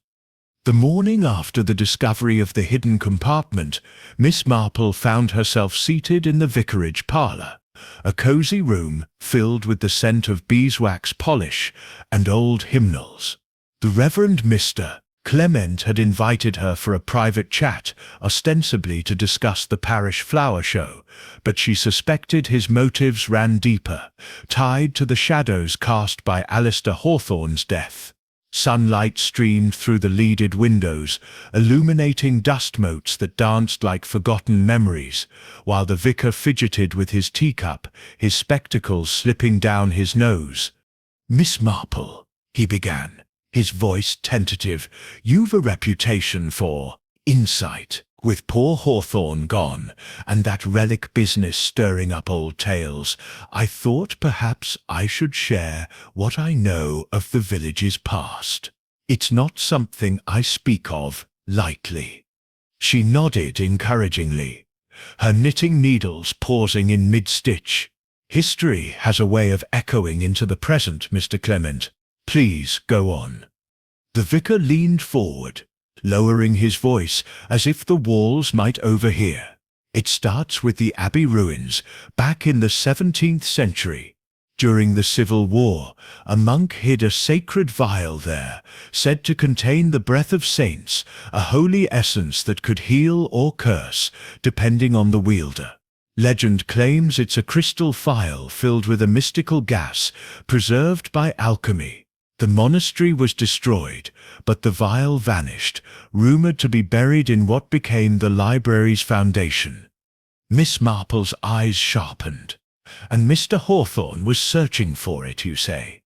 The morning after the discovery of the hidden compartment, Miss Marple found herself seated in the vicarage parlour, a cosy room filled with the scent of beeswax polish and old hymnals. The Reverend Mr. Clement had invited her for a private chat, ostensibly to discuss the parish flower show, but she suspected his motives ran deeper, tied to the shadows cast by Alistair Hawthorne's death. Sunlight streamed through the leaded windows, illuminating dust motes that danced like forgotten memories, while the vicar fidgeted with his teacup, his spectacles slipping down his nose. "Miss Marple," he began, his voice tentative, "you've a reputation for insight. With poor Hawthorne gone, and that relic business stirring up old tales, I thought perhaps I should share what I know of the village's past. It's not something I speak of lightly." She nodded encouragingly, her knitting needles pausing in mid-stitch. "History has a way of echoing into the present, Mr. Clement. Please go on." The vicar leaned forward, lowering his voice as if the walls might overhear. "It starts with the Abbey ruins, back in the 17th century. During the Civil War, a monk hid a sacred vial there, said to contain the breath of saints, a holy essence that could heal or curse, depending on the wielder. Legend claims it's a crystal phial filled with a mystical gas, preserved by alchemy. The monastery was destroyed, but the vial vanished, rumoured to be buried in what became the library's foundation." Miss Marple's eyes sharpened. "And Mr. Hawthorne was searching for it, you say?"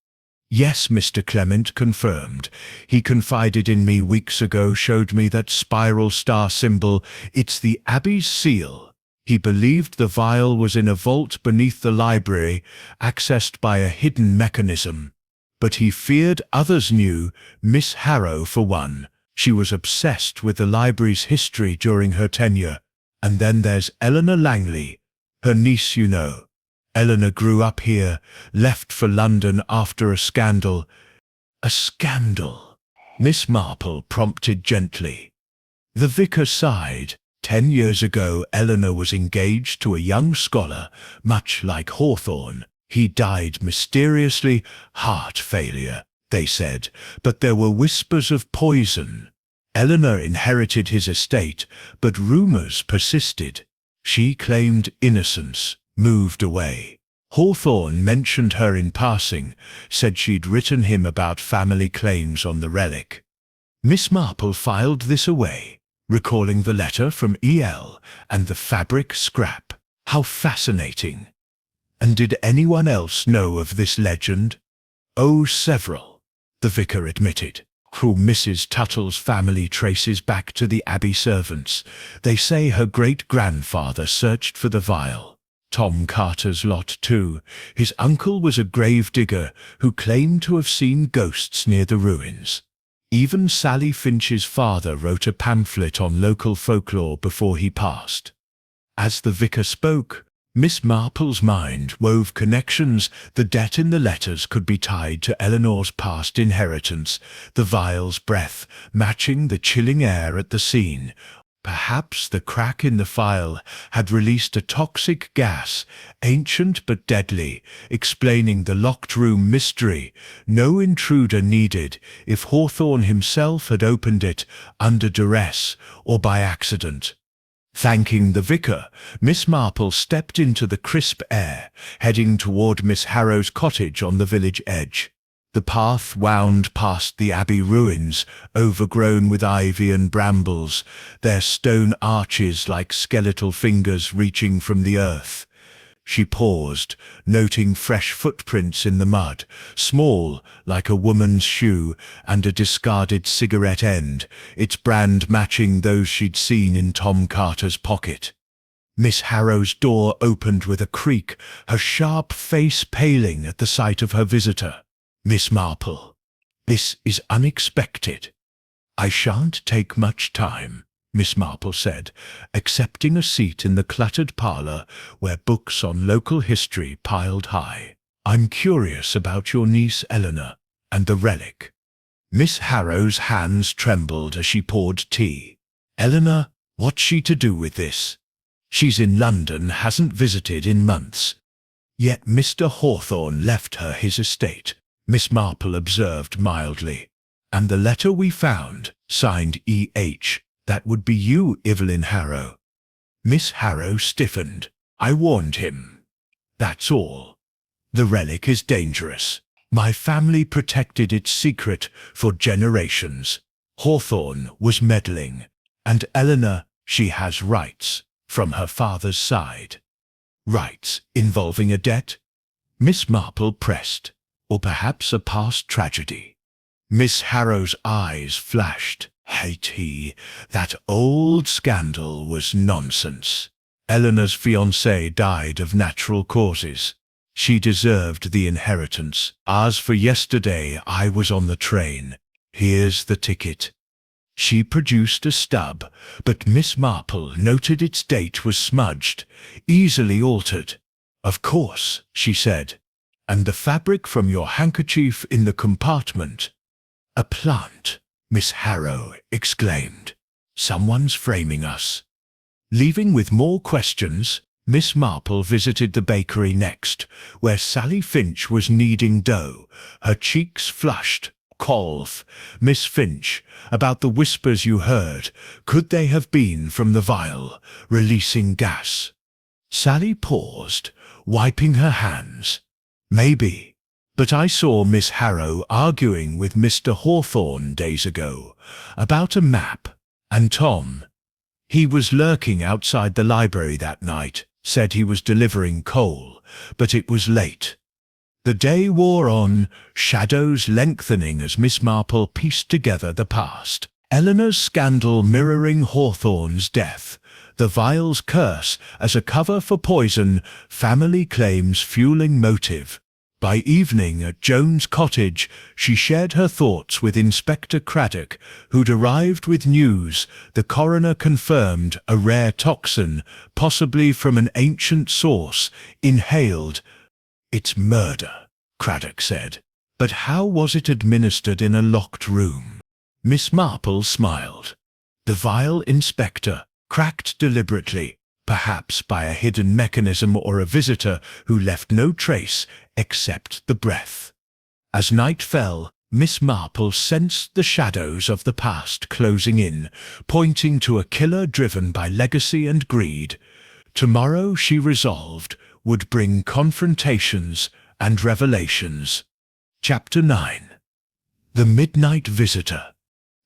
"Yes," Mr. Clement confirmed. "He confided in me weeks ago, showed me that spiral star symbol. It's the Abbey's seal. He believed the vial was in a vault beneath the library, accessed by a hidden mechanism. But he feared others knew, Miss Harrow for one. She was obsessed with the library's history during her tenure. And then there's Eleanor Langley, her niece, you know. Eleanor grew up here, left for London after a scandal." "A scandal?" Miss Marple prompted gently. The vicar sighed. 10 years ago, Eleanor was engaged to a young scholar, much like Hawthorne. He died mysteriously, heart failure, they said, but there were whispers of poison. Eleanor inherited his estate, but rumours persisted. She claimed innocence, moved away. Hawthorne mentioned her in passing, said she'd written him about family claims on the relic. Miss Marple filed this away, recalling the letter from E.L. and the fabric scrap. How fascinating! "And did anyone else know of this legend?" "Oh, several," the vicar admitted. "Through Mrs. Tuttle's family traces back to the Abbey servants. They say her great-grandfather searched for the vial. Tom Carter's lot too. His uncle was a grave digger who claimed to have seen ghosts near the ruins. Even Sally Finch's father wrote a pamphlet on local folklore before he passed." As the vicar spoke, Miss Marple's mind wove connections. The debt in the letters could be tied to Eleanor's past inheritance, the vial's breath matching the chilling air at the scene. Perhaps the crack in the phial had released a toxic gas, ancient but deadly, explaining the locked room mystery. No intruder needed if Hawthorne himself had opened it under duress or by accident. Thanking the vicar, Miss Marple stepped into the crisp air, heading toward Miss Harrow's cottage on the village edge. The path wound past the Abbey ruins, overgrown with ivy and brambles, their stone arches like skeletal fingers reaching from the earth. She paused, noting fresh footprints in the mud, small, like a woman's shoe, and a discarded cigarette end, its brand matching those she'd seen in Tom Carter's pocket. Miss Harrow's door opened with a creak, her sharp face paling at the sight of her visitor. "Miss Marple, this is unexpected." "I shan't take much time," Miss Marple said, accepting a seat in the cluttered parlour where books on local history piled high. "I'm curious about your niece Eleanor and the relic." Miss Harrow's hands trembled as she poured tea. "Eleanor, what's she to do with this? She's in London, hasn't visited in months." "Yet Mr. Hawthorne left her his estate," Miss Marple observed mildly. And the letter we found, signed E.H., that would be you, Evelyn Harrow. Miss Harrow stiffened. I warned him. That's all. The relic is dangerous. My family protected its secret for generations. Hawthorne was meddling, and Eleanor, she has rights from her father's side. Rights involving a debt? Miss Marple pressed, or perhaps a past tragedy. Miss Harrow's eyes flashed. Hate he, that old scandal was nonsense. Eleanor's fiancé died of natural causes. She deserved the inheritance. As for yesterday, I was on the train. Here's the ticket. She produced a stub, but Miss Marple noted its date was smudged, easily altered. Of course, she said. And the fabric from your handkerchief in the compartment. A plant, Miss Harrow exclaimed. Someone's framing us. Leaving with more questions, Miss Marple visited the bakery next, where Sally Finch was kneading dough, her cheeks flushed. Colf, Miss Finch, about the whispers you heard, could they have been from the vial, releasing gas? Sally paused, wiping her hands. Maybe. But I saw Miss Harrow arguing with Mr. Hawthorne days ago, about a map, and Tom. He was lurking outside the library that night, said he was delivering coal, but it was late. The day wore on, shadows lengthening as Miss Marple pieced together the past. Eleanor's scandal mirroring Hawthorne's death, the vial's curse as a cover for poison, family claims fueling motive. By evening at Joan's cottage, she shared her thoughts with Inspector Craddock, who'd arrived with news the coroner confirmed a rare toxin, possibly from an ancient source, inhaled. It's murder, Craddock said. But how was it administered in a locked room? Miss Marple smiled. The vial inspector, cracked deliberately, perhaps by a hidden mechanism or a visitor who left no trace except the breath. As night fell, Miss Marple sensed the shadows of the past closing in, pointing to a killer driven by legacy and greed. Tomorrow, she resolved, would bring confrontations and revelations. Chapter 9. The Midnight Visitor.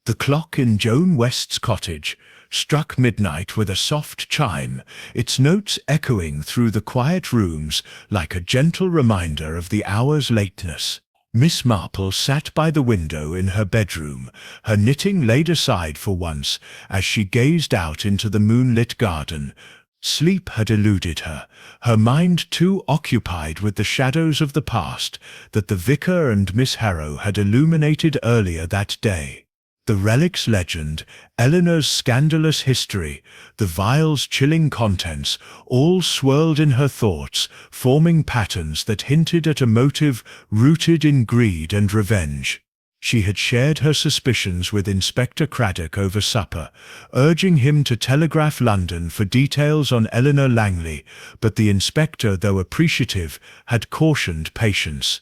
The clock in Joan West's cottage struck midnight with a soft chime, its notes echoing through the quiet rooms like a gentle reminder of the hour's lateness. Miss Marple sat by the window in her bedroom, her knitting laid aside for once as she gazed out into the moonlit garden. Sleep had eluded her, her mind too occupied with the shadows of the past that the vicar and Miss Harrow had illuminated earlier that day. The relic's legend, Eleanor's scandalous history, the vial's chilling contents, all swirled in her thoughts, forming patterns that hinted at a motive rooted in greed and revenge. She had shared her suspicions with Inspector Craddock over supper, urging him to telegraph London for details on Eleanor Langley, but the inspector, though appreciative, had cautioned patience.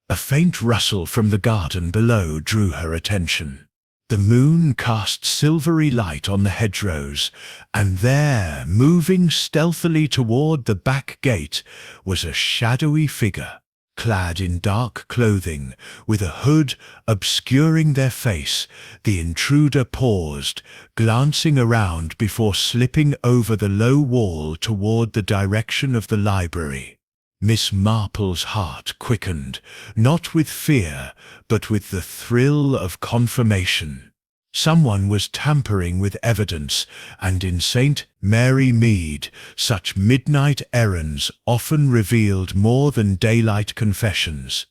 A faint rustle from the garden below drew her attention. The moon cast silvery light on the hedgerows, and there, moving stealthily toward the back gate, was a shadowy figure, clad in dark clothing, with a hood obscuring their face. The intruder paused, glancing around before slipping over the low wall toward the direction of the library. Miss Marple's heart quickened, not with fear, but with the thrill of confirmation. Someone was tampering with evidence, and in St. Mary Mead, such midnight errands often revealed more than daylight confessions.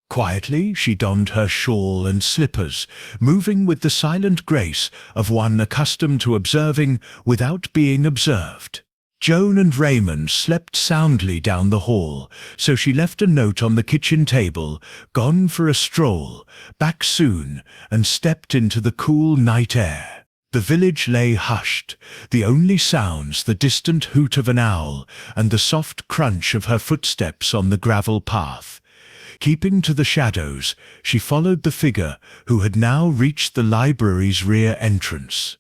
Quietly, she donned her shawl and slippers, moving with the silent grace of one accustomed to observing without being observed. Joan and Raymond slept soundly down the hall, so she left a note on the kitchen table, gone for a stroll, back soon, and stepped into the cool night air. The village lay hushed, the only sounds the distant hoot of an owl and the soft crunch of her footsteps on the gravel path. Keeping to the shadows, she followed the figure who had now reached the library's rear entrance.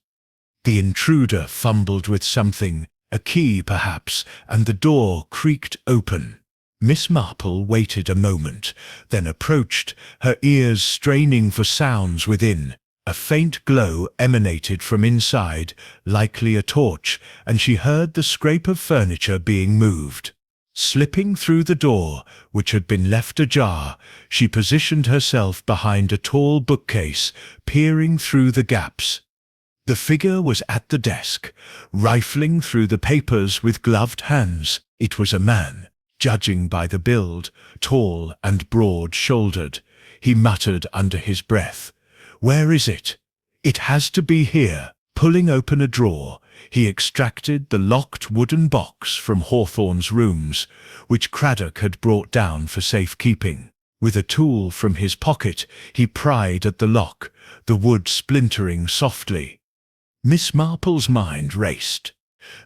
The intruder fumbled with something, a key perhaps, and the door creaked open. Miss Marple waited a moment, then approached, her ears straining for sounds within. A faint glow emanated from inside, likely a torch, and she heard the scrape of furniture being moved. Slipping through the door, which had been left ajar, she positioned herself behind a tall bookcase, peering through the gaps. The figure was at the desk, rifling through the papers with gloved hands. It was a man, judging by the build, tall and broad-shouldered. He muttered under his breath, "Where is it? It has to be here." Pulling open a drawer, he extracted the locked wooden box from Hawthorne's rooms, which Craddock had brought down for safekeeping. With a tool from his pocket, he pried at the lock, the wood splintering softly. Miss Marple's mind raced.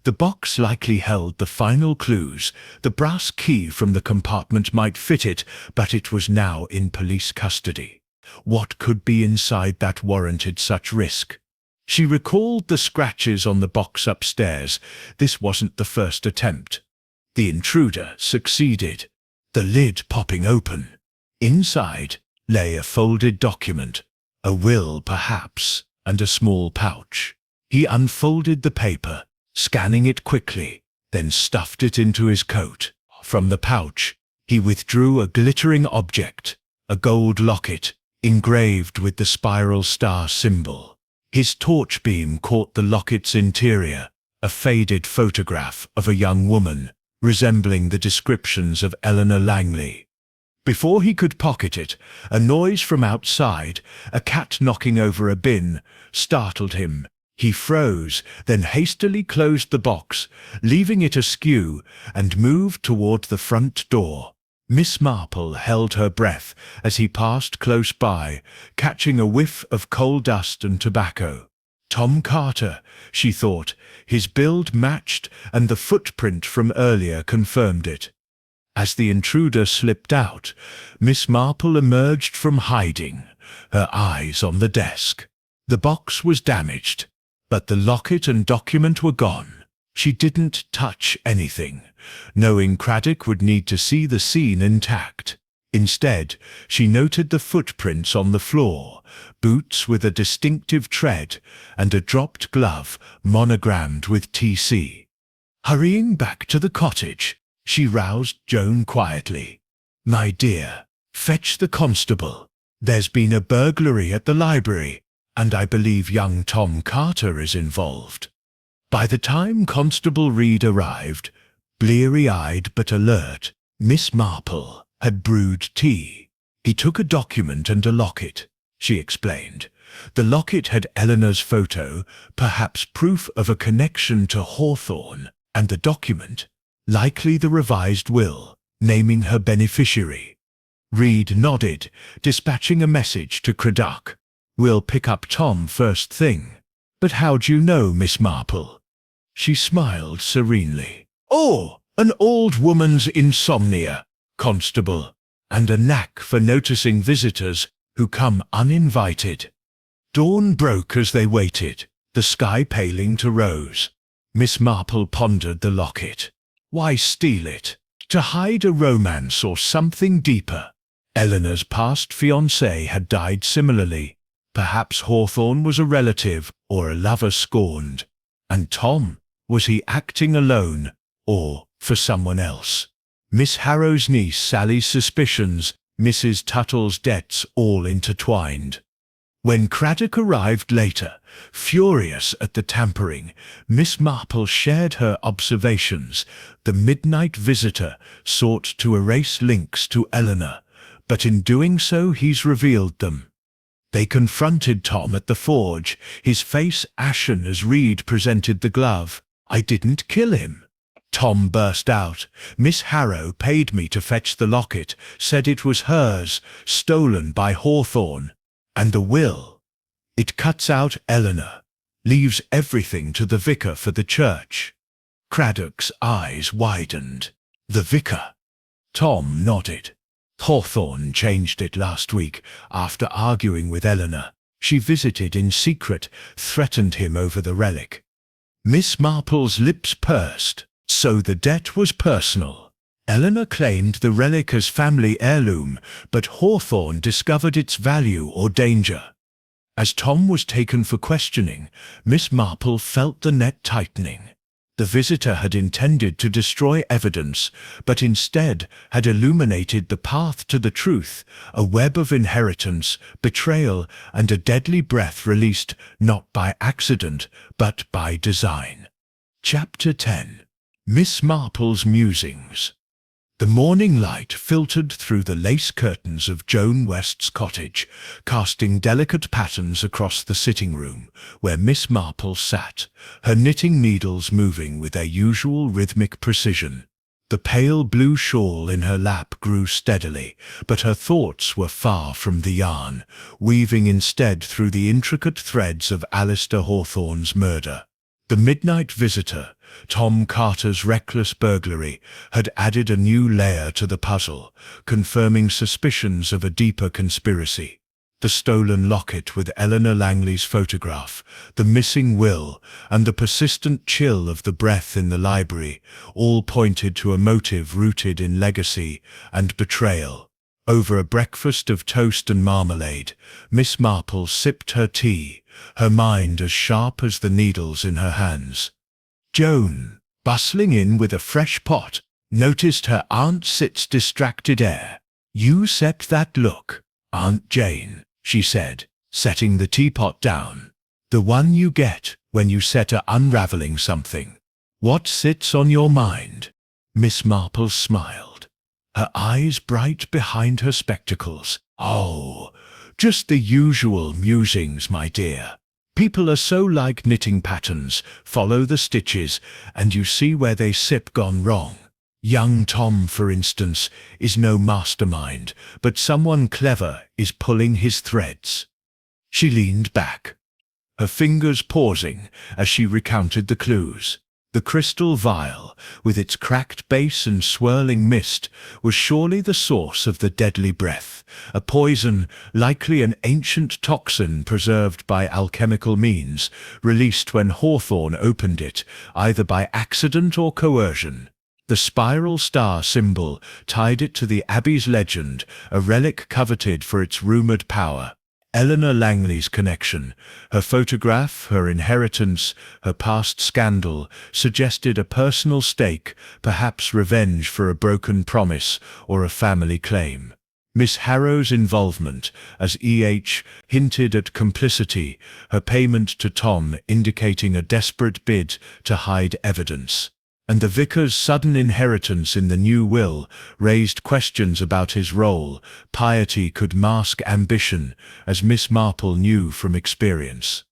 The box likely held the final clues. The brass key from the compartment might fit it, but it was now in police custody. What could be inside that warranted such risk? She recalled the scratches on the box upstairs. This wasn't the first attempt. The intruder succeeded, the lid popping open. Inside lay a folded document, a will perhaps, and a small pouch. He unfolded the paper, scanning it quickly, then stuffed it into his coat. From the pouch, he withdrew a glittering object, a gold locket, engraved with the spiral star symbol. His torch beam caught the locket's interior, a faded photograph of a young woman, resembling the descriptions of Eleanor Langley. Before he could pocket it, a noise from outside, a cat knocking over a bin, startled him. He froze, then hastily closed the box, leaving it askew, and moved toward the front door. Miss Marple held her breath as he passed close by, catching a whiff of coal dust and tobacco. Tom Carter, she thought. His build matched, and the footprint from earlier confirmed it. As the intruder slipped out, Miss Marple emerged from hiding, her eyes on the desk. The box was damaged, but the locket and document were gone. She didn't touch anything, knowing Craddock would need to see the scene intact. Instead, she noted the footprints on the floor, boots with a distinctive tread, and a dropped glove monogrammed with TC. Hurrying back to the cottage, she roused Joan quietly. "My dear, fetch the constable. There's been a burglary at the library, and I believe young Tom Carter is involved." By the time Constable Reed arrived, bleary-eyed but alert, Miss Marple had brewed tea. He took a document and a locket, she explained. The locket had Eleanor's photo, perhaps proof of a connection to Hawthorne, and the document, likely the revised will, naming her beneficiary. Reed nodded, dispatching a message to Craddock. "We'll pick up Tom first thing." "But how'd you know, Miss Marple?" She smiled serenely. "Oh, an old woman's insomnia, Constable, and a knack for noticing visitors who come uninvited." Dawn broke as they waited, the sky paling to rose. Miss Marple pondered the locket. Why steal it? To hide a romance or something deeper? Eleanor's past fiancé had died similarly. Perhaps Hawthorne was a relative or a lover scorned. And Tom, was he acting alone, or for someone else? Miss Harrow's niece Sally's suspicions, Mrs. Tuttle's debts, all intertwined. When Craddock arrived later, furious at the tampering, Miss Marple shared her observations. The midnight visitor sought to erase links to Eleanor, but in doing so he's revealed them. They confronted Tom at the forge, his face ashen as Reed presented the glove. "I didn't kill him." Tom burst out. "Miss Harrow paid me to fetch the locket, said it was hers, stolen by Hawthorne. And the will? It cuts out Eleanor, leaves everything to the vicar for the church." Craddock's eyes widened. "The vicar?" Tom nodded. Hawthorne changed it last week after arguing with Eleanor. She visited in secret, threatened him over the relic. Miss Marple's lips pursed. So the debt was personal. Eleanor claimed the relic as family heirloom, but Hawthorne discovered its value or danger. As Tom was taken for questioning, Miss Marple felt the net tightening. The visitor had intended to destroy evidence, but instead had illuminated the path to the truth, a web of inheritance, betrayal, and a deadly breath released not by accident, but by design. Chapter 10. Miss Marple's Musings. The morning light filtered through the lace curtains of Joan West's cottage, casting delicate patterns across the sitting room, where Miss Marple sat, her knitting needles moving with their usual rhythmic precision. The pale blue shawl in her lap grew steadily, but her thoughts were far from the yarn, weaving instead through the intricate threads of Alistair Hawthorne's murder. The midnight visitor, Tom Carter's reckless burglary, had added a new layer to the puzzle, confirming suspicions of a deeper conspiracy. The stolen locket with Eleanor Langley's photograph, the missing will, and the persistent chill of the breath in the library all pointed to a motive rooted in legacy and betrayal. Over a breakfast of toast and marmalade, Miss Marple sipped her tea, her mind as sharp as the needles in her hands. Joan, bustling in with a fresh pot, noticed her Aunt Sit's distracted air. "You set that look, Aunt Jane," she said, setting the teapot down. "The one you get when you set unraveling something. What sits on your mind?" Miss Marple smiled, her eyes bright behind her spectacles. "Oh, just the usual musings, my dear. People are so like knitting patterns, follow the stitches, and you see where they sip gone wrong. Young Tom, for instance, is no mastermind, but someone clever is pulling his threads." She leaned back, her fingers pausing as she recounted the clues. The crystal vial, with its cracked base and swirling mist, was surely the source of the deadly breath, a poison, likely an ancient toxin preserved by alchemical means, released when Hawthorne opened it, either by accident or coercion. The spiral star symbol tied it to the Abbey's legend, a relic coveted for its rumoured power. Eleanor Langley's connection, her photograph, her inheritance, her past scandal, suggested a personal stake, perhaps revenge for a broken promise or a family claim. Miss Harrow's involvement, as E.H. hinted at complicity, her payment to Tom indicating a desperate bid to hide evidence. And the vicar's sudden inheritance in the new will raised questions about his role. Piety could mask ambition, as Miss Marple knew from experience.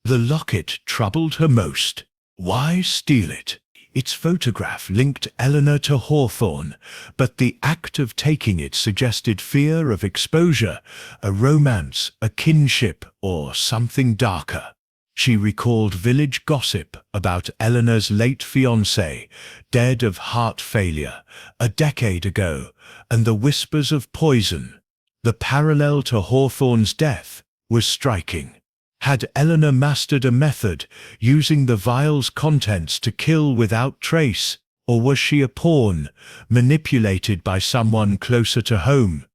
The locket troubled her most. Why steal it? Its photograph linked Eleanor to Hawthorne, but the act of taking it suggested fear of exposure, a romance, a kinship, or something darker. She recalled village gossip about Eleanor's late fiancé, dead of heart failure, a decade ago, and the whispers of poison. The parallel to Hawthorne's death was striking. Had Eleanor mastered a method, using the vial's contents to kill without trace, or was she a pawn, manipulated by someone closer to home?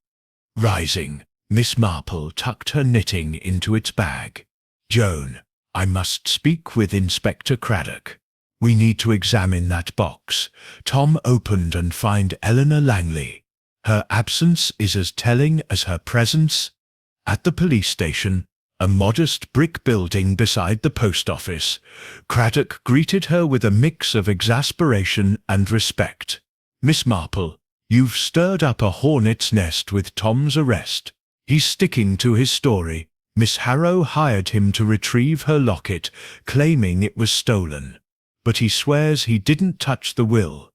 Rising, Miss Marple tucked her knitting into its bag. "Joan, I must speak with Inspector Craddock. We need to examine that box." Tom opened and found Eleanor Langley. Her absence is as telling as her presence. At the police station, a modest brick building beside the post office, Craddock greeted her with a mix of exasperation and respect. "Miss Marple, you've stirred up a hornet's nest with Tom's arrest. He's sticking to his story. Miss Harrow hired him to retrieve her locket, claiming it was stolen. But he swears he didn't touch the will."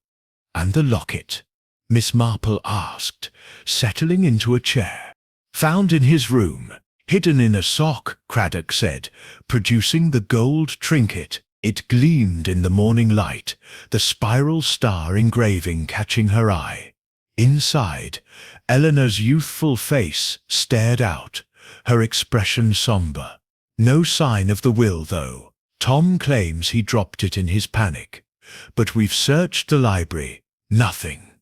"And the locket?" Miss Marple asked, settling into a chair. "Found in his room, hidden in a sock," Craddock said, producing the gold trinket. It gleamed in the morning light, the spiral star engraving catching her eye. Inside, Eleanor's youthful face stared out, her expression somber. No sign of the will, though. Tom claims he dropped it in his panic. But we've searched the library. Nothing.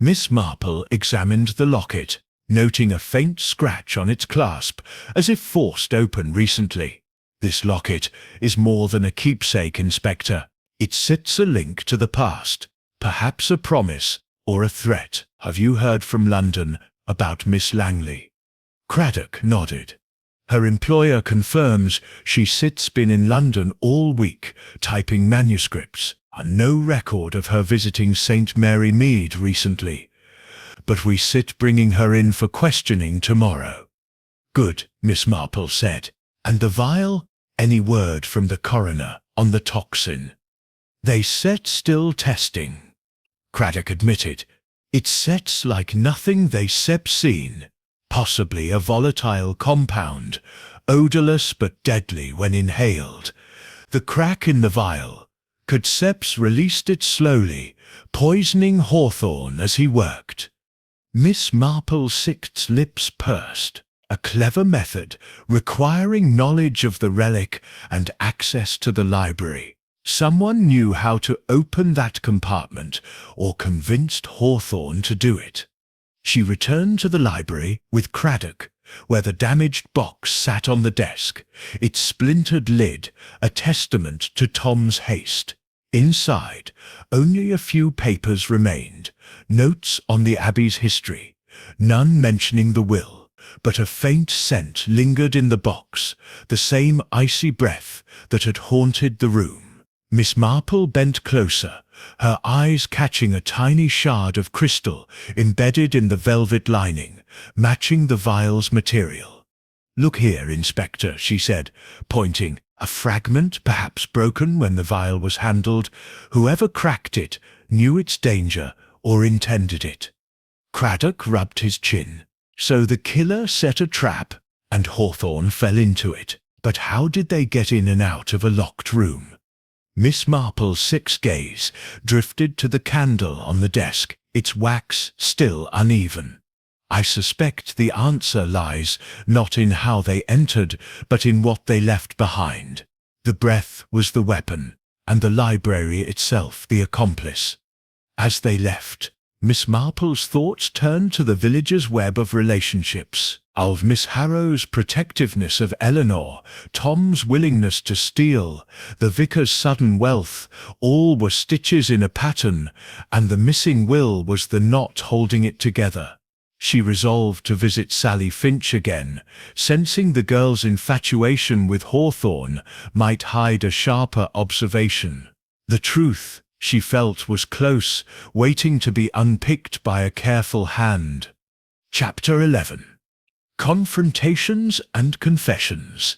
Miss Marple examined the locket, noting a faint scratch on its clasp, as if forced open recently. This locket is more than a keepsake, Inspector. It sits a link to the past, perhaps a promise or a threat. Have you heard from London about Miss Langley? Craddock nodded. Her employer confirms she's been in London all week, typing manuscripts, and no record of her visiting St. Mary Mead recently. But we sit bringing her in for questioning tomorrow. Good, Miss Marple said. And the vial? Any word from the coroner on the toxin? They set still testing. Craddock admitted. It sets like nothing they seen. Possibly a volatile compound, odorless but deadly when inhaled. The crack in the vial. Could Seps released it slowly, poisoning Hawthorne as he worked. Miss Marple's sixth lips pursed. A clever method, requiring knowledge of the relic and access to the library. Someone knew how to open that compartment, or convinced Hawthorne to do it. She returned to the library with Craddock, where the damaged box sat on the desk, its splintered lid a testament to Tom's haste. Inside, only a few papers remained, notes on the Abbey's history, none mentioning the will, but a faint scent lingered in the box, the same icy breath that had haunted the room. Miss Marple bent closer, her eyes catching a tiny shard of crystal embedded in the velvet lining, matching the vial's material. "Look here, Inspector," she said, pointing. "A fragment, perhaps broken when the vial was handled. Whoever cracked it knew its danger or intended it." Craddock rubbed his chin. So the killer set a trap, and Hawthorne fell into it. But how did they get in and out of a locked room? Miss Marple's sixth gaze drifted to the candle on the desk, its wax still uneven. "I suspect the answer lies not in how they entered, but in what they left behind. The breath was the weapon, and the library itself the accomplice." As they left, Miss Marple's thoughts turned to the villagers' web of relationships, of Miss Harrow's protectiveness of Eleanor, Tom's willingness to steal, the vicar's sudden wealth. All were stitches in a pattern, and the missing will was the knot holding it together. She resolved to visit Sally Finch again, sensing the girl's infatuation with Hawthorne might hide a sharper observation. The truth, she felt, was close, waiting to be unpicked by a careful hand. Chapter 11. Confrontations and Confessions.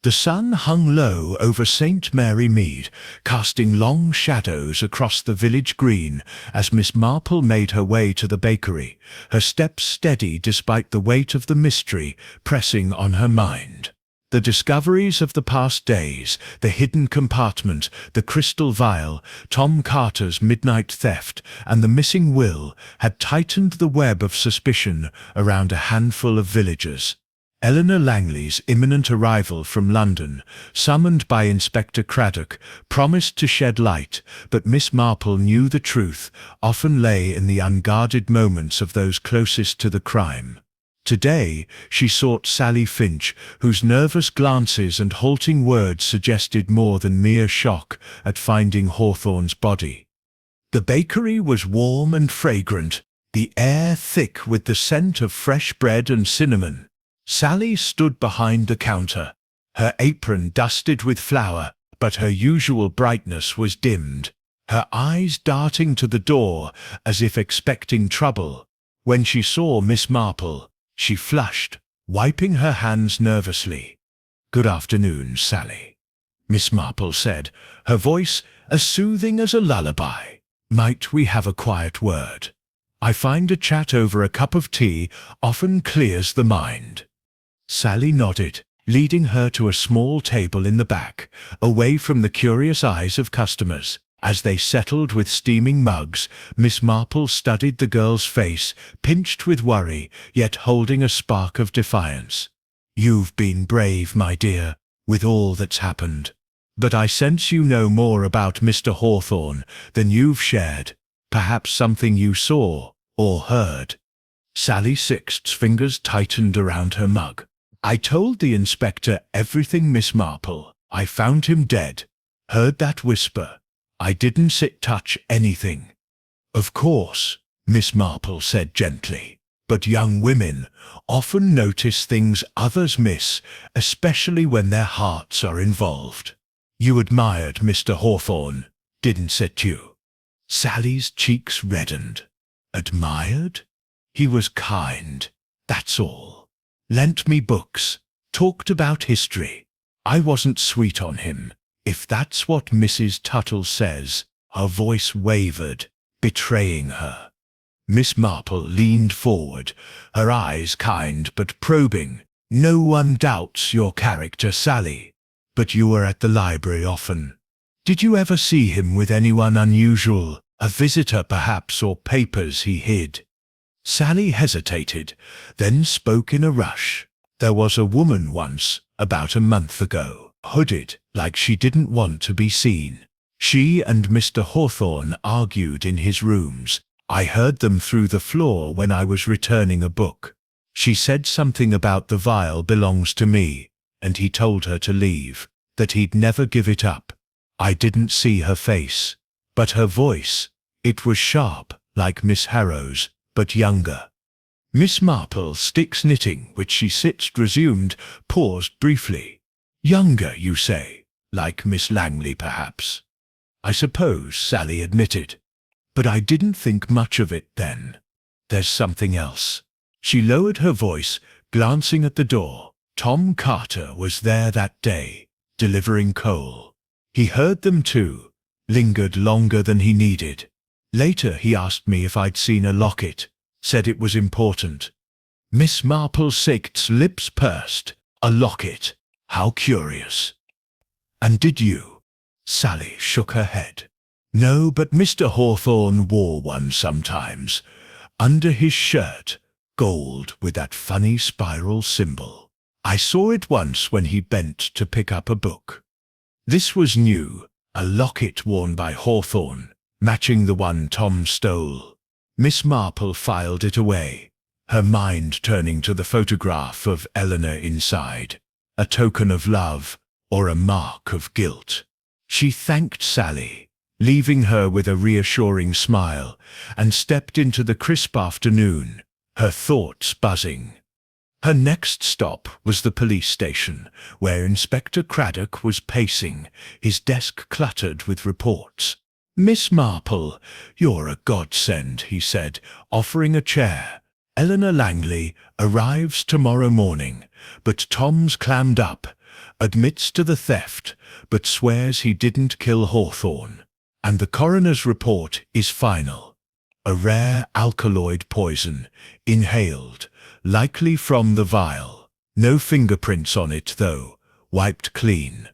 The sun hung low over St. Mary Mead, casting long shadows across the village green as Miss Marple made her way to the bakery, her steps steady despite the weight of the mystery pressing on her mind. The discoveries of the past days, the hidden compartment, the crystal vial, Tom Carter's midnight theft, and the missing will had tightened the web of suspicion around a handful of villagers. Eleanor Langley's imminent arrival from London, summoned by Inspector Craddock, promised to shed light, but Miss Marple knew the truth often lay in the unguarded moments of those closest to the crime. Today, she sought Sally Finch, whose nervous glances and halting words suggested more than mere shock at finding Hawthorne's body. The bakery was warm and fragrant, the air thick with the scent of fresh bread and cinnamon. Sally stood behind the counter, her apron dusted with flour, but her usual brightness was dimmed, her eyes darting to the door as if expecting trouble. When she saw Miss Marple, she flushed, wiping her hands nervously. "Good afternoon, Sally," Miss Marple said, her voice as soothing as a lullaby. "Might we have a quiet word? I find a chat over a cup of tea often clears the mind." Sally nodded, leading her to a small table in the back, away from the curious eyes of customers. As they settled with steaming mugs, Miss Marple studied the girl's face, pinched with worry, yet holding a spark of defiance. "You've been brave, my dear, with all that's happened. But I sense you know more about Mr. Hawthorne than you've shared. Perhaps something you saw or heard." Sally Sixth's fingers tightened around her mug. "I told the inspector everything, Miss Marple. I found him dead. Heard that whisper. I didn't touch anything." "Of course," Miss Marple said gently, "but young women often notice things others miss, especially when their hearts are involved. You admired Mr. Hawthorne, didn't you?" Sally's cheeks reddened. "Admired? He was kind, that's all. Lent me books, talked about history. I wasn't sweet on him, if that's what Mrs. Tuttle says." Her voice wavered, betraying her. Miss Marple leaned forward, her eyes kind but probing. "No one doubts your character, Sally. But you were at the library often. Did you ever see him with anyone unusual, a visitor perhaps, or papers he hid?" Sally hesitated, then spoke in a rush. "There was a woman once, about a month ago, hooded, like she didn't want to be seen. She and Mr. Hawthorne argued in his rooms. I heard them through the floor when I was returning a book. She said something about the vial belongs to me, and he told her to leave, that he'd never give it up. I didn't see her face, but her voice, it was sharp, like Miss Harrow's, but younger." Miss Marple, sticks knitting, which she resumed, paused briefly. "Younger, you say? Like Miss Langley, perhaps?" "I suppose," Sally admitted. "But I didn't think much of it then. There's something else." She lowered her voice, glancing at the door. "Tom Carter was there that day, delivering coal. He heard them too, lingered longer than he needed. Later he asked me if I'd seen a locket, said it was important." Miss Marple Sixth's lips pursed. "A locket? How curious. And did you?" Sally shook her head. "No, but Mr. Hawthorne wore one sometimes, under his shirt, gold with that funny spiral symbol. I saw it once when he bent to pick up a book." This was new, a locket worn by Hawthorne, matching the one Tom stole. Miss Marple filed it away, her mind turning to the photograph of Eleanor inside, a token of love or a mark of guilt. She thanked Sally, leaving her with a reassuring smile, and stepped into the crisp afternoon, her thoughts buzzing. Her next stop was the police station, where Inspector Craddock was pacing, his desk cluttered with reports. "Miss Marple, you're a godsend," he said, offering a chair. "Eleanor Langley arrives tomorrow morning, but Tom's clammed up, admits to the theft, but swears he didn't kill Hawthorne. And the coroner's report is final. A rare alkaloid poison, inhaled, likely from the vial. No fingerprints on it, though, wiped clean."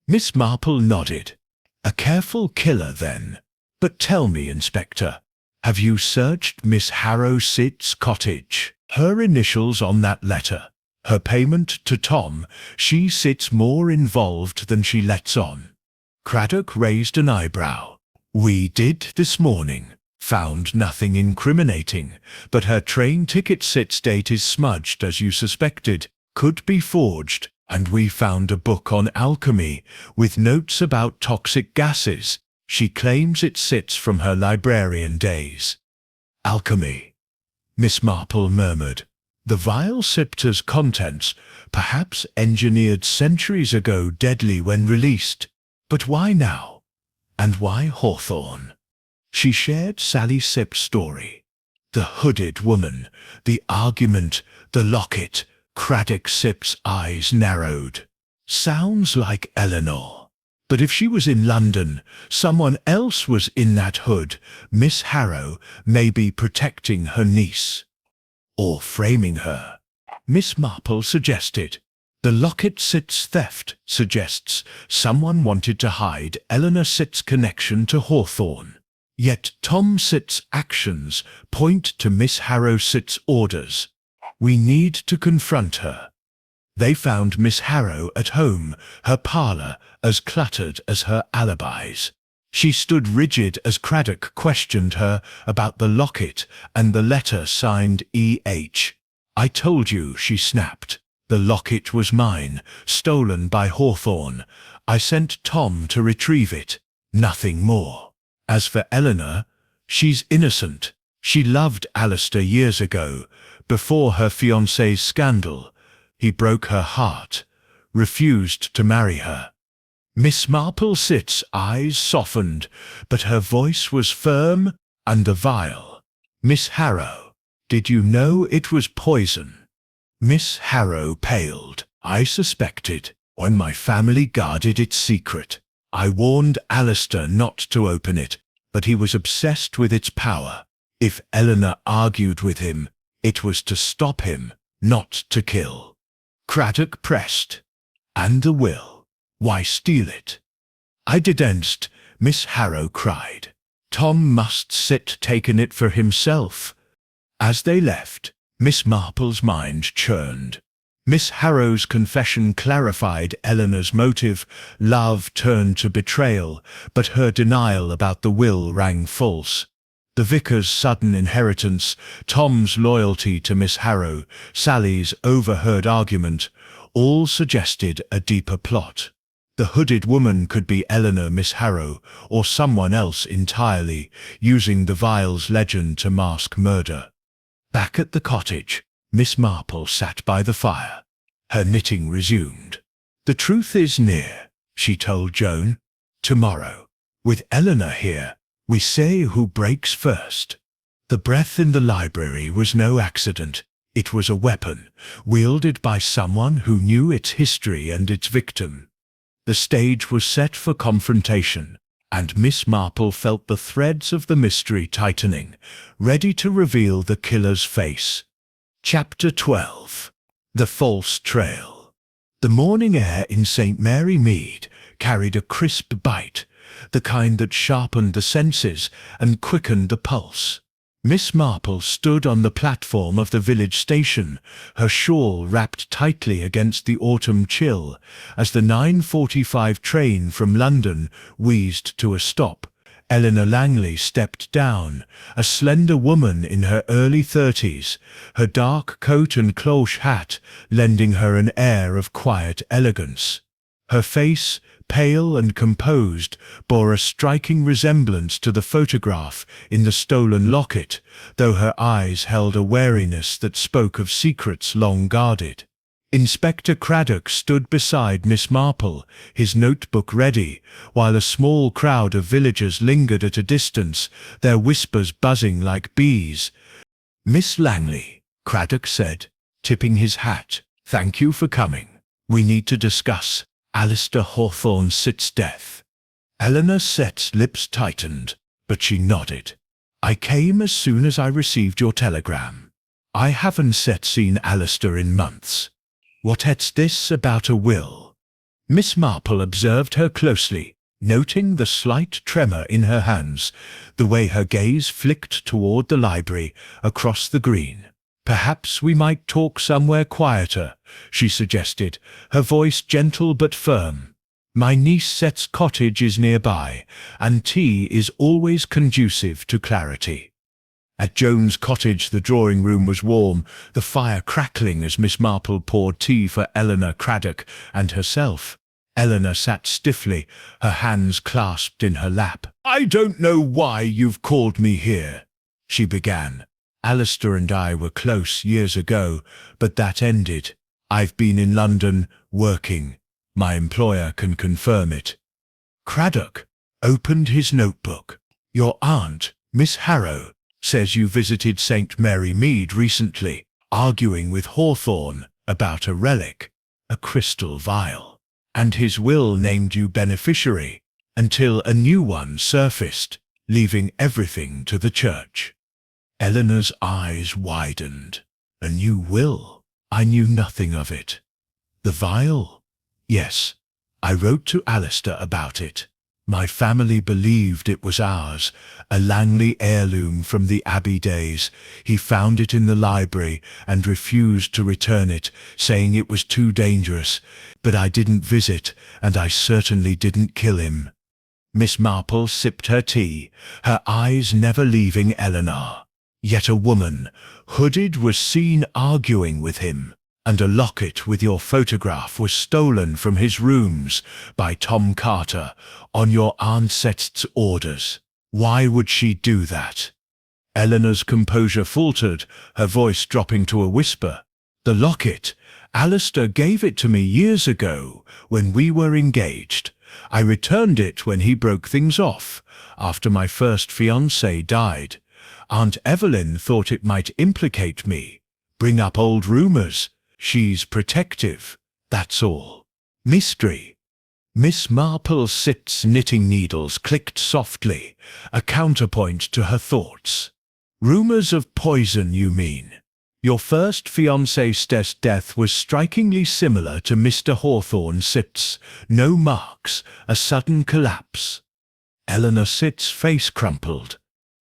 Miss Marple nodded. "A careful killer, then. But tell me, Inspector, have you searched Miss Harrow Sid's cottage? Her initials on that letter. Her payment to Tom, she sits more involved than she lets on." Craddock raised an eyebrow. "We did this morning. Found nothing incriminating, but her train ticket date is smudged as you suspected, could be forged, and we found a book on alchemy with notes about toxic gases. She claims it sits from her librarian days." "Alchemy," Miss Marple murmured. "The vial scepter's contents, perhaps engineered centuries ago, deadly when released. But why now? And why Hawthorne?" She shared Sally Sipp's story. The hooded woman, the argument, the locket. Craddock Sipp's eyes narrowed. "Sounds like Eleanor. But if she was in London, someone else was in that hood. Miss Harrow may be protecting her niece. Or framing her," Miss Marple suggested. The locket Sit's theft suggests someone wanted to hide Eleanor Sit's connection to Hawthorne. Yet Tom Sit's actions point to Miss Harrow Sit's orders. We need to confront her. They found Miss Harrow at home, her parlour as cluttered as her alibis. She stood rigid as Craddock questioned her about the locket and the letter signed E.H. "I told you," she snapped. "The locket was mine, stolen by Hawthorne. I sent Tom to retrieve it. Nothing more. As for Eleanor, she's innocent. She loved Alistair years ago, before her fiancé's scandal. He broke her heart, refused to marry her." Miss Marple Sit's eyes softened, but her voice was firm and the vial. "Miss Harrow, did you know it was poison?" Miss Harrow paled. "I suspected, when my family guarded its secret. I warned Alistair not to open it, but he was obsessed with its power. If Eleanor argued with him, it was to stop him, not to kill." Craddock pressed. "And the will? Why steal it?" "I didn't," Miss Harrow cried. "Tom must sit taken it for himself." As they left, Miss Marple's mind churned. Miss Harrow's confession clarified Eleanor's motive. Love turned to betrayal, but her denial about the will rang false. The vicar's sudden inheritance, Tom's loyalty to Miss Harrow, Sally's overheard argument, all suggested a deeper plot. The hooded woman could be Eleanor Miss Harrow, or someone else entirely, using the vial's legend to mask murder. Back at the cottage, Miss Marple sat by the fire. Her knitting resumed. "The truth is near," she told Joan. "Tomorrow, with Eleanor here, we say who breaks first." The breath in the library was no accident. It was a weapon, wielded by someone who knew its history and its victim. The stage was set for confrontation, and Miss Marple felt the threads of the mystery tightening, ready to reveal the killer's face. Chapter 12. The False Trail. The morning air in St. Mary Mead carried a crisp bite, the kind that sharpened the senses and quickened the pulse. Miss Marple stood on the platform of the village station, her shawl wrapped tightly against the autumn chill, as the 9:45 train from London wheezed to a stop. Eleanor Langley stepped down, a slender woman in her early 30s, her dark coat and cloche hat lending her an air of quiet elegance. Her face, pale and composed, bore a striking resemblance to the photograph in the stolen locket, though her eyes held a wariness that spoke of secrets long guarded. Inspector Craddock stood beside Miss Marple, his notebook ready, while a small crowd of villagers lingered at a distance, their whispers buzzing like bees. "Miss Langley," Craddock said, tipping his hat, "thank you for coming. We need to discuss Alistair Hawthorne Sit's death." Eleanor Sit's lips tightened, but she nodded. "I came as soon as I received your telegram. I haven't seen Alistair in months. What's this about a will?" Miss Marple observed her closely, noting the slight tremor in her hands, the way her gaze flicked toward the library across the green. "Perhaps we might talk somewhere quieter," she suggested, her voice gentle but firm. "My niece Set's cottage is nearby, and tea is always conducive to clarity." At Joan's cottage the drawing-room was warm, the fire crackling as Miss Marple poured tea for Eleanor, Craddock, and herself. Eleanor sat stiffly, her hands clasped in her lap. "I don't know why you've called me here," she began. "Alistair and I were close years ago, but that ended. I've been in London, working. My employer can confirm it." Craddock opened his notebook. "Your aunt, Miss Harrow, says you visited St. Mary Mead recently, arguing with Hawthorne about a relic, a crystal vial, and his will named you beneficiary, until a new one surfaced, leaving everything to the church." Eleanor's eyes widened. "A new will? I knew nothing of it." The vial? Yes. I wrote to Alistair about it. My family believed it was ours, a Langley heirloom from the Abbey days. He found it in the library and refused to return it, saying it was too dangerous. But I didn't visit, and I certainly didn't kill him. Miss Marple sipped her tea, her eyes never leaving Eleanor. Yet a woman, hooded, was seen arguing with him, and a locket with your photograph was stolen from his rooms by Tom Carter on your ancest's orders. Why would she do that? Eleanor's composure faltered, her voice dropping to a whisper. The locket. Alistair gave it to me years ago when we were engaged. I returned it when he broke things off, after my first fiancée died. Aunt Evelyn thought it might implicate me, bring up old rumors. She's protective, that's all. Mystery. Miss Marple's knitting needles clicked softly, a counterpoint to her thoughts. Rumors of poison, you mean? Your first fiancé's death was strikingly similar to Mr. Hawthorne's. No marks, a sudden collapse. Eleanor's face crumpled.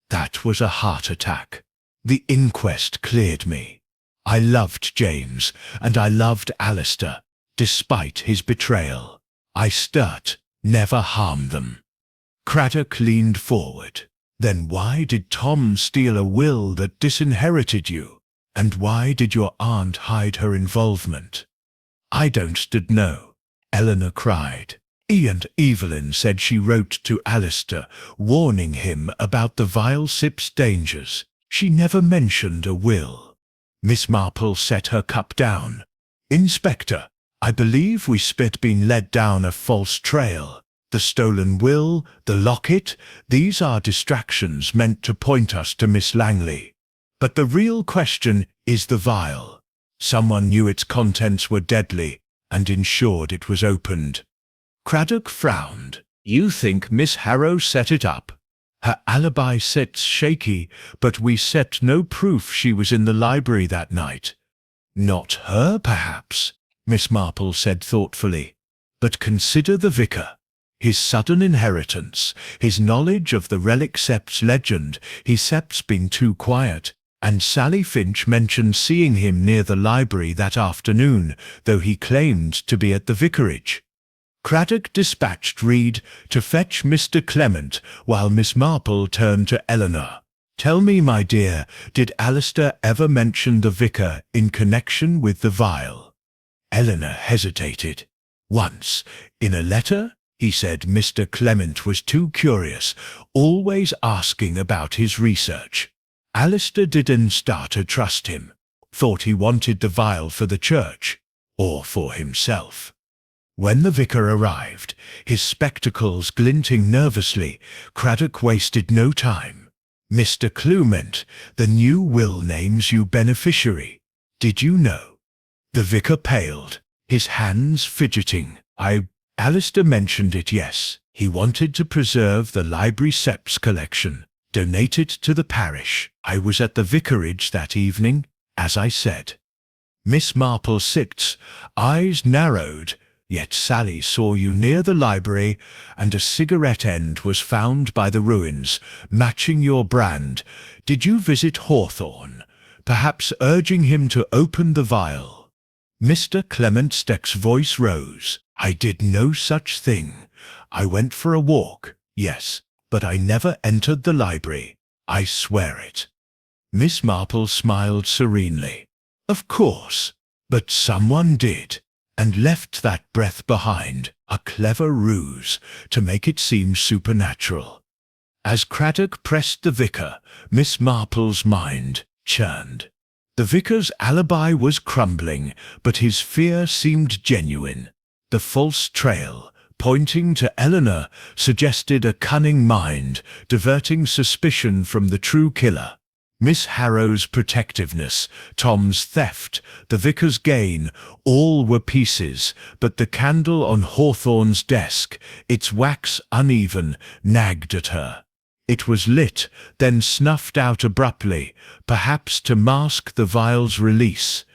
That was a heart attack. The inquest cleared me. I loved James, and I loved Alistair, despite his betrayal. I never harmed them. Craddock leaned forward. Then why did Tom steal a will that disinherited you? And why did your aunt hide her involvement? I don't know, Eleanor cried. Aunt Evelyn said she wrote to Alistair, warning him about the vile sip's dangers. She never mentioned a will. Miss Marple set her cup down. Inspector, I believe we've been led down a false trail. The stolen will, the locket, these are distractions meant to point us to Miss Langley. But the real question is the vial. Someone knew its contents were deadly and ensured it was opened. Craddock frowned. You think Miss Harrow set it up? Her alibi sits shaky, but we set no proof she was in the library that night. Not her, perhaps, Miss Marple said thoughtfully. But consider the vicar. His sudden inheritance, his knowledge of the relic sept's legend. His sept's been too quiet, and Sally Finch mentioned seeing him near the library that afternoon, though he claimed to be at the vicarage. Craddock dispatched Reed to fetch Mr. Clement, while Miss Marple turned to Eleanor. Tell me, my dear, did Alistair ever mention the vicar in connection with the vial? Eleanor hesitated. Once, in a letter, he said Mr. Clement was too curious, always asking about his research. Alistair didn't start to trust him, thought he wanted the vial for the church, or for himself. When the vicar arrived, his spectacles glinting nervously, Craddock wasted no time. Mr. Clement, the new will names you beneficiary. Did you know? The vicar paled, his hands fidgeting. Alistair mentioned it, yes. He wanted to preserve the library sept's collection, donate it to the parish. I was at the vicarage that evening, as I said. Miss Marple's eyes narrowed. Yet Sally saw you near the library, and a cigarette end was found by the ruins, matching your brand. Did you visit Hawthorne, perhaps urging him to open the vial? Mr. Clement's voice rose. I did no such thing. I went for a walk, yes, but I never entered the library. I swear it. Miss Marple smiled serenely. Of course, but someone did, and left that breath behind, a clever ruse to make it seem supernatural. As Craddock pressed the vicar, Miss Marple's mind churned. The vicar's alibi was crumbling, but his fear seemed genuine. The false trail, pointing to Eleanor, suggested a cunning mind, diverting suspicion from the true killer. Miss Harrow's protectiveness, Tom's theft, the vicar's gain, all were pieces, but the candle on Hawthorne's desk, its wax uneven, nagged at her. It was lit, then snuffed out abruptly, perhaps to mask the vial's release.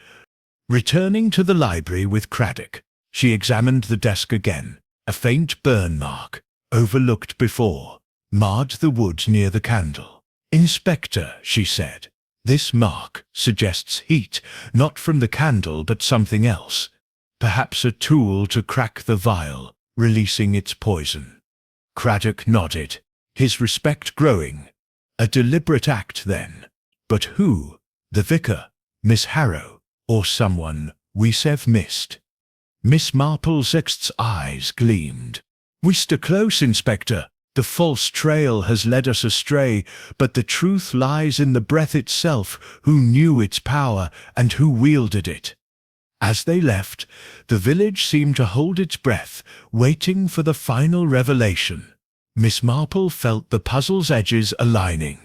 Returning to the library with Craddock, she examined the desk again. A faint burn mark, overlooked before, marred the wood near the candle. "Inspector," she said, "this mark suggests heat, not from the candle but something else. Perhaps a tool to crack the vial, releasing its poison." Craddock nodded, his respect growing. A deliberate act, then. But who? The vicar, Miss Harrow, or someone we've missed? Miss Marple's eyes gleamed. "We stick close, Inspector. The false trail has led us astray, but the truth lies in the breath itself, who knew its power and who wielded it." As they left, the village seemed to hold its breath, waiting for the final revelation. Miss Marple felt the puzzle's edges aligning,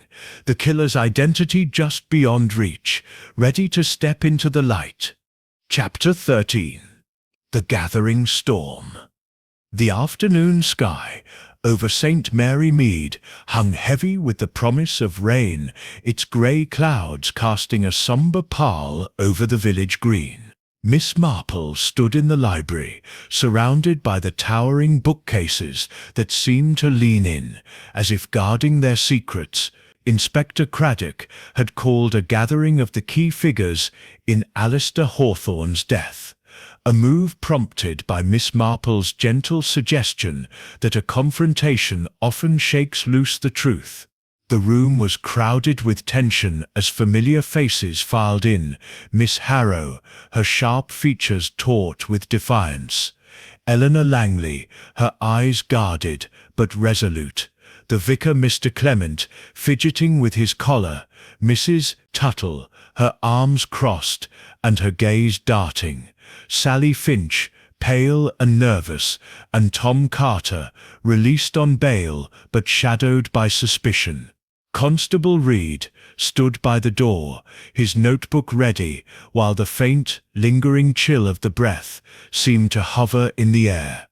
the killer's identity just beyond reach, ready to step into the light. Chapter 13. The Gathering Storm. The afternoon sky over St. Mary Mead hung heavy with the promise of rain, its grey clouds casting a sombre pall over the village green. Miss Marple stood in the library, surrounded by the towering bookcases that seemed to lean in, as if guarding their secrets. Inspector Craddock had called a gathering of the key figures in Alistair Hawthorne's death, a move prompted by Miss Marple's gentle suggestion that a confrontation often shakes loose the truth. The room was crowded with tension as familiar faces filed in. Miss Harrow, her sharp features taut with defiance. Eleanor Langley, her eyes guarded but resolute. The vicar, Mr. Clement, fidgeting with his collar. Mrs. Tuttle, her arms crossed and her gaze darting. Sally Finch, pale and nervous, and Tom Carter, released on bail but shadowed by suspicion. Constable Reed stood by the door, his notebook ready, while the faint, lingering chill of the breath seemed to hover in the air.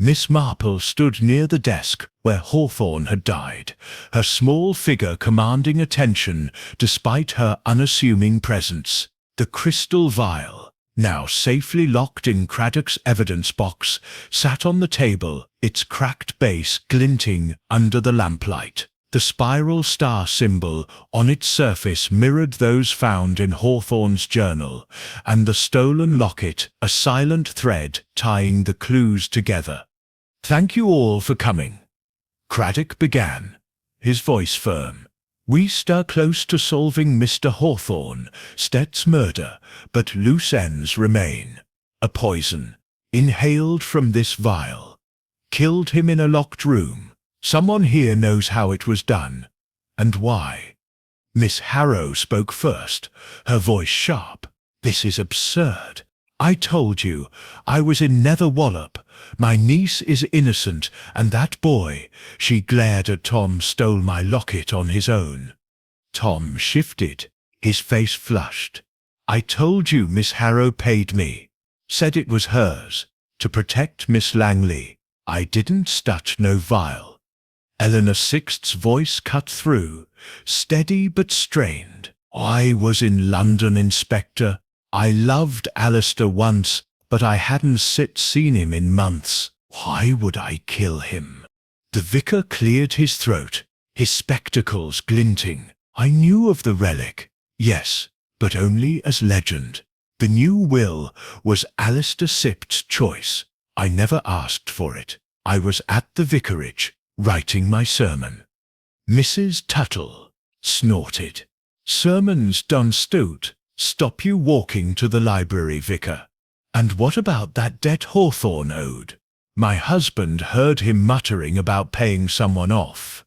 Miss Marple stood near the desk where Hawthorne had died, her small figure commanding attention despite her unassuming presence. The crystal vial, now safely locked in Craddock's evidence box, sat on the table, its cracked base glinting under the lamplight. The spiral star symbol on its surface mirrored those found in Hawthorne's journal, and the stolen locket, a silent thread tying the clues together. "Thank you all for coming," Craddock began, his voice firm. "We stir close to solving Mr. Hawthorne's murder, but loose ends remain. A poison, inhaled from this vial, killed him in a locked room. Someone here knows how it was done, and why." Miss Harrow spoke first, her voice sharp. "This is absurd. I told you, I was in Netherwallop. My niece is innocent, and that boy," she glared at Tom, "stole my locket on his own." Tom shifted, his face flushed. "I told you Miss Harrow paid me. Said it was hers, to protect Miss Langley. I didn't touch no vial." Eleanor Sixth's voice cut through, steady but strained. "I was in London, Inspector. I loved Alistair once, but I hadn't seen him in months. Why would I kill him?" The vicar cleared his throat, his spectacles glinting. "I knew of the relic, yes, but only as legend. The new will was Alistair Sipt's choice. I never asked for it. I was at the vicarage, writing my sermon." Mrs. Tuttle snorted. "Sermons done stoot. Stop you walking to the library, vicar. And what about that debt Hawthorne owed? My husband heard him muttering about paying someone off."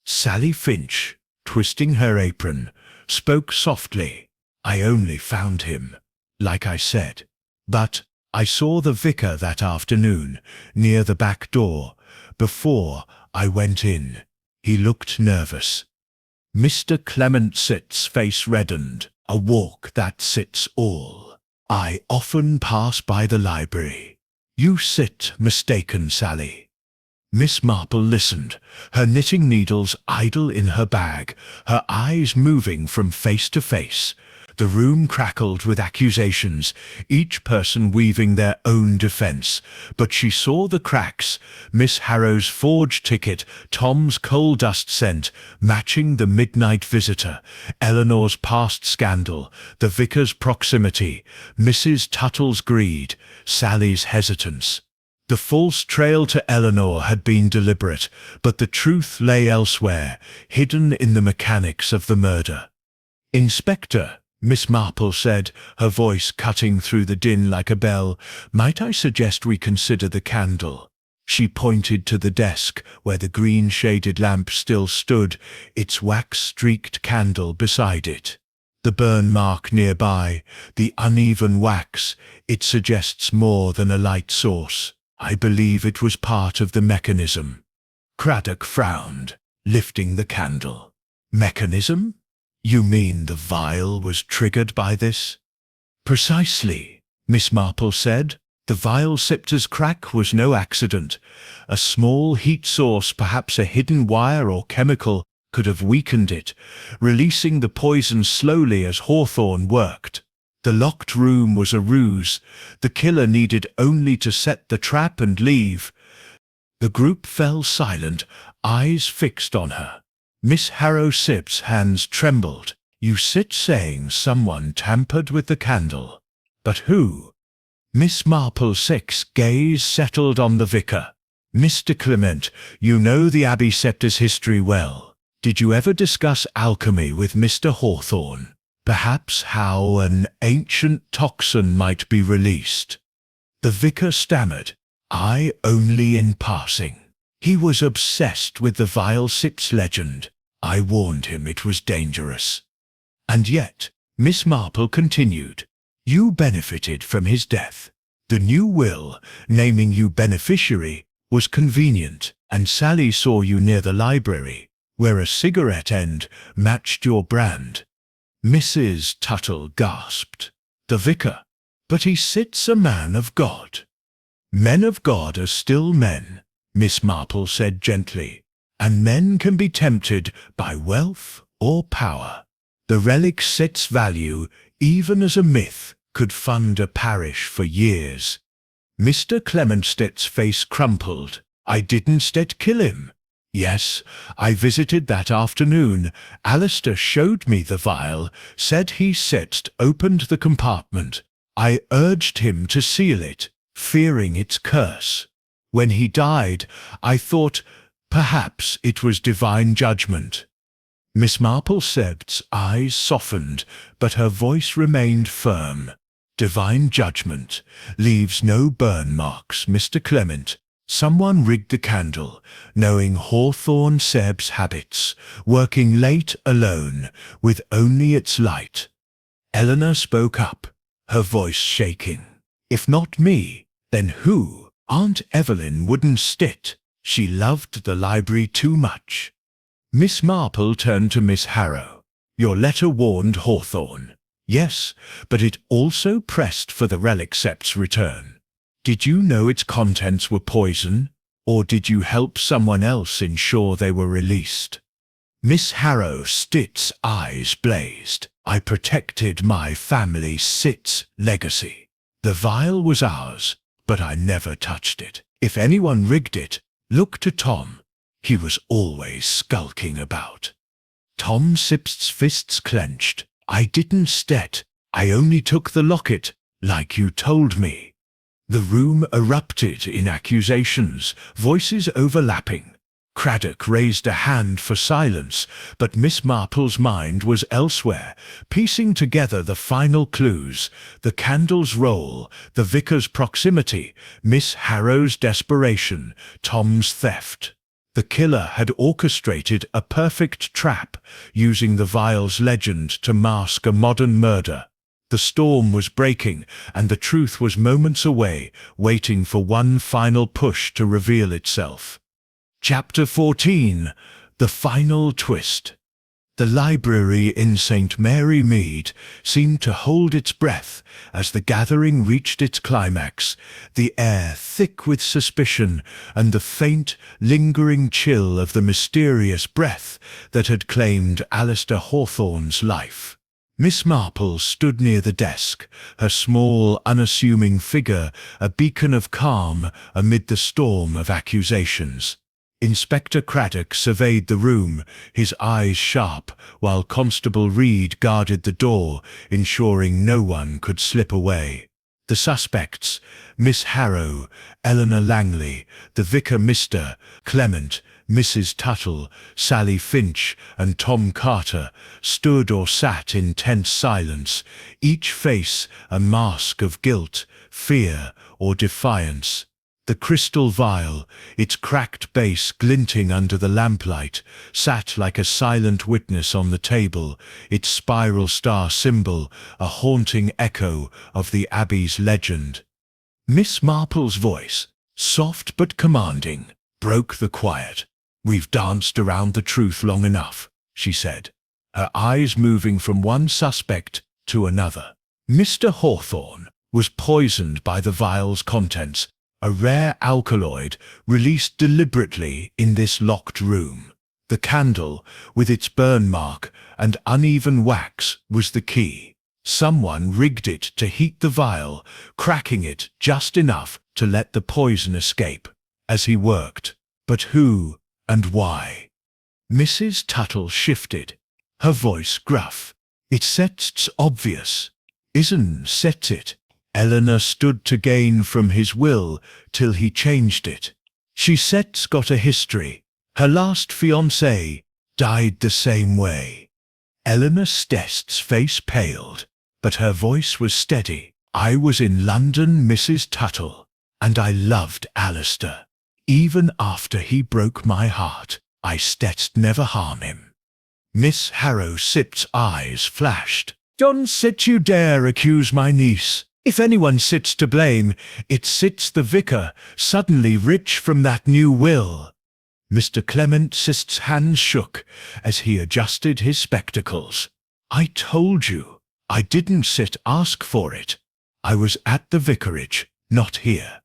Sally Finch, twisting her apron, spoke softly. "I only found him, like I said. But I saw the vicar that afternoon, near the back door, before I went in. He looked nervous." Mr. Clement Sitt's face reddened. "A walk that sits all. I often pass by the library. You sit mistaken, Sally." Miss Marple listened, her knitting needles idle in her bag, her eyes moving from face to face. The room crackled with accusations, each person weaving their own defense. But she saw the cracks: Miss Harrow's forged ticket, Tom's coal dust scent, matching the midnight visitor, Eleanor's past scandal, the vicar's proximity, Mrs. Tuttle's greed, Sally's hesitance. The false trail to Eleanor had been deliberate, but the truth lay elsewhere, hidden in the mechanics of the murder. "Inspector," Miss Marple said, her voice cutting through the din like a bell, "might I suggest we consider the candle?" She pointed to the desk, where the green-shaded lamp still stood, its wax-streaked candle beside it. The burn mark nearby, the uneven wax, it suggests more than a light source. I believe it was part of the mechanism. Craddock frowned, lifting the candle. Mechanism? You mean the vial was triggered by this? Precisely, Miss Marple said. The vial scepter's crack was no accident. A small heat source, perhaps a hidden wire or chemical, could have weakened it, releasing the poison slowly as Hawthorne worked. The locked room was a ruse. The killer needed only to set the trap and leave. The group fell silent, eyes fixed on her. Miss Harrow Sipp's hands trembled. "You sit saying someone tampered with the candle. But who?" Miss Marple's sick's gaze settled on the vicar. "Mr. Clement, you know the Abbey scepter's history well. Did you ever discuss alchemy with Mr. Hawthorne? Perhaps how an ancient toxin might be released?" The vicar stammered. "I only in passing. He was obsessed with the vile Sips legend. I warned him it was dangerous." "And yet," Miss Marple continued, "you benefited from his death. The new will, naming you beneficiary, was convenient, and Sally saw you near the library, where a cigarette end matched your brand." Mrs. Tuttle gasped. "The vicar. But he sits a man of God." "Men of God are still men," Miss Marple said gently, "and men can be tempted by wealth or power. The relic sets value, even as a myth could fund a parish for years." Mr. Clementstedt's face crumpled. "I didn't kill him." "Yes, I visited that afternoon. Alistair showed me the vial, said he opened the compartment. I urged him to seal it, fearing its curse. When he died, I thought perhaps it was divine judgment." Miss Marple's eyes softened, but her voice remained firm. "Divine judgment leaves no burn marks, Mr. Clement. Someone rigged the candle, knowing Hawthorne Seb's habits, working late alone, with only its light." Eleanor spoke up, her voice shaking. "If not me, then who? Aunt Evelyn wouldn't sit. She loved the library too much." Miss Marple turned to Miss Harrow. "Your letter warned Hawthorne." "Yes, but it also pressed for the relic sept's return. Did you know its contents were poison, or did you help someone else ensure they were released?" Miss Harrow Stitt's eyes blazed. "I protected my family Sitt's legacy. The vial was ours, but I never touched it. If anyone rigged it, look to Tom. He was always skulking about." Tom Sip's fists clenched. "I didn't I only took the locket, like you told me." The room erupted in accusations, voices overlapping. Craddock raised a hand for silence, but Miss Marple's mind was elsewhere, piecing together the final clues: the candle's role, the vicar's proximity, Miss Harrow's desperation, Tom's theft. The killer had orchestrated a perfect trap, using the vial's legend to mask a modern murder. The storm was breaking, and the truth was moments away, waiting for one final push to reveal itself. Chapter 14. The Final Twist. The library in St. Mary Mead seemed to hold its breath as the gathering reached its climax, the air thick with suspicion and the faint, lingering chill of the mysterious breath that had claimed Alistair Hawthorne's life. Miss Marple stood near the desk, her small, unassuming figure a beacon of calm amid the storm of accusations. Inspector Craddock surveyed the room, his eyes sharp, while Constable Reed guarded the door, ensuring no one could slip away. The suspects, Miss Harrow, Eleanor Langley, the vicar Mr. Clement, Mrs. Tuttle, Sally Finch, and Tom Carter, stood or sat in tense silence, each face a mask of guilt, fear, or defiance. The crystal vial, its cracked base glinting under the lamplight, sat like a silent witness on the table, its spiral star symbol a haunting echo of the Abbey's legend. Miss Marple's voice, soft but commanding, broke the quiet. "We've danced around the truth long enough," she said, her eyes moving from one suspect to another. Mr. Hawthorne was poisoned by the vial's contents, a rare alkaloid released deliberately in this locked room. The candle, with its burn mark and uneven wax, was the key. Someone rigged it to heat the vial, cracking it just enough to let the poison escape as he worked. But who and why? Mrs. Tuttle shifted, her voice gruff. "It's obvious. Isn't it?" Eleanor stood to gain from his will till he changed it. "She's got a history. Her last fiancé died the same way." Eleanor Stest's face paled, but her voice was steady. "I was in London, Mrs. Tuttle, and I loved Alistair. Even after he broke my heart, I never harm him." Miss Harrow Sip's eyes flashed. "Don't you dare accuse my niece. If anyone sits to blame, it's the vicar, suddenly rich from that new will." Mr. Clement Sist's hands shook as he adjusted his spectacles. "I told you, I didn't ask for it. I was at the vicarage, not here."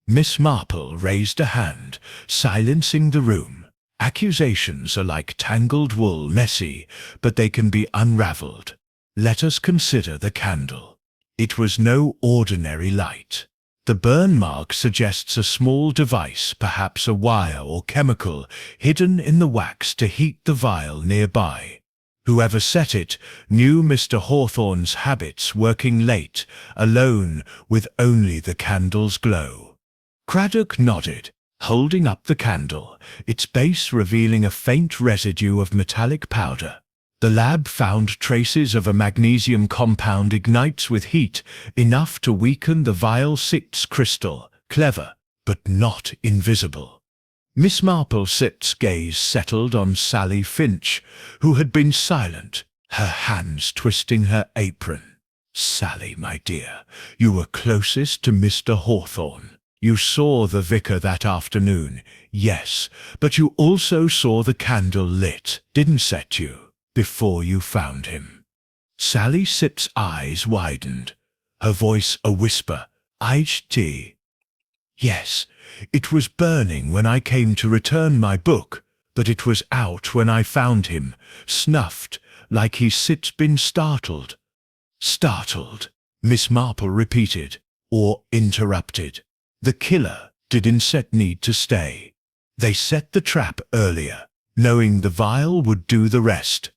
Miss Marple raised a hand, silencing the room. "Accusations are like tangled wool, messy, but they can be unraveled. Let us consider the candle. It was no ordinary light. The burn mark suggests a small device, perhaps a wire or chemical, hidden in the wax to heat the vial nearby. Whoever set it knew Mr. Hawthorne's habits, working late, alone, with only the candle's glow." Craddock nodded, holding up the candle, its base revealing a faint residue of metallic powder. "The lab found traces of a magnesium compound ignites with heat, enough to weaken the vial's crystal. Clever, but not invisible." Miss Marple Sip's gaze settled on Sally Finch, who had been silent, her hands twisting her apron. "Sally, my dear, you were closest to Mr. Hawthorne. You saw the vicar that afternoon, yes, but you also saw the candle lit, didn't you? Before you found him." Sally Sip's eyes widened, her voice a whisper. "Yes, it was burning when I came to return my book, but it was out when I found him, snuffed, like he'd been startled." "Startled," Miss Marple repeated, or interrupted. "The killer didn't need to stay. They set the trap earlier, knowing the vial would do the rest."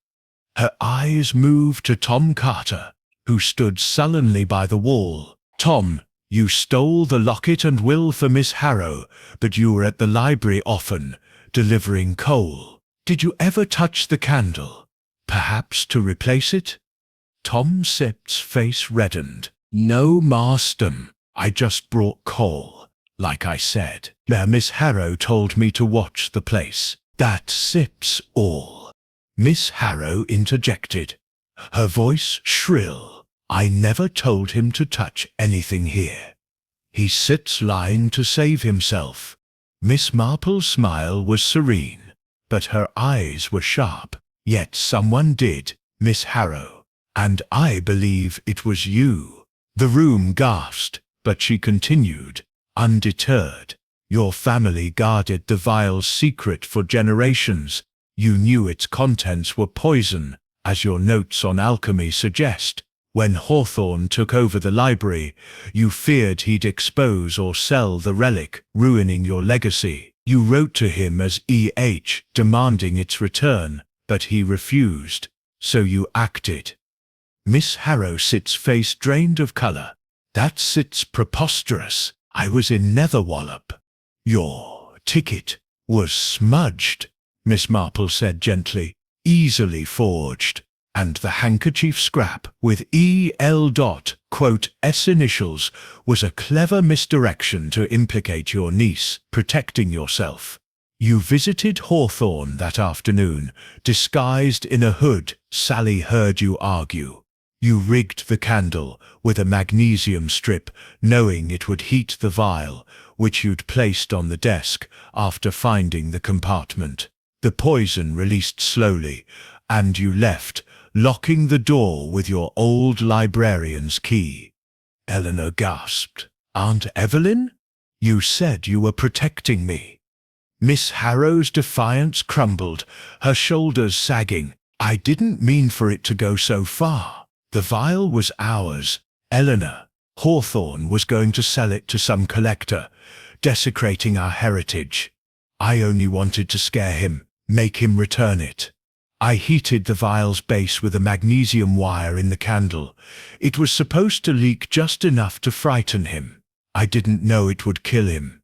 Her eyes moved to Tom Carter, who stood sullenly by the wall. "Tom, you stole the locket and will for Miss Harrow, but you were at the library often, delivering coal. Did you ever touch the candle? Perhaps to replace it?" Tom Sip's face reddened. "No, Marston. I just brought coal, like I said. Miss Harrow told me to watch the place. That's all." Miss Harrow interjected, her voice shrill. "I never told him to touch anything here. He's lying to save himself." Miss Marple's smile was serene, but her eyes were sharp. "Yet someone did, Miss Harrow, and I believe it was you." The room gasped, but she continued, undeterred. "Your family guarded the vial's secret for generations. You knew its contents were poison, As your notes on alchemy suggest, when Hawthorne took over the library, you feared he'd expose or sell the relic, ruining your legacy. You wrote to him as E.H., demanding its return, but he refused, so you acted. Miss Harrowsit's face drained of colour. That's preposterous. I was in Netherwallop. Your ticket was smudged, Miss Marple said gently, easily forged, and the handkerchief scrap with E.L.S initials was a clever misdirection to implicate your niece, protecting yourself. You visited Hawthorne that afternoon, disguised in a hood, Sally heard you argue. You rigged the candle with a magnesium strip, knowing it would heat the vial, which you'd placed on the desk after finding the compartment. The poison released slowly, and you left, locking the door with your old librarian's key. Eleanor gasped. Aunt Evelyn? You said you were protecting me. Miss Harrow's defiance crumbled, her shoulders sagging. I didn't mean for it to go so far. The vial was ours, Eleanor. Hawthorne was going to sell it to some collector, desecrating our heritage. I only wanted to scare him, make him return it. I heated the vial's base with a magnesium wire in the candle. It was supposed to leak just enough to frighten him. I didn't know it would kill him.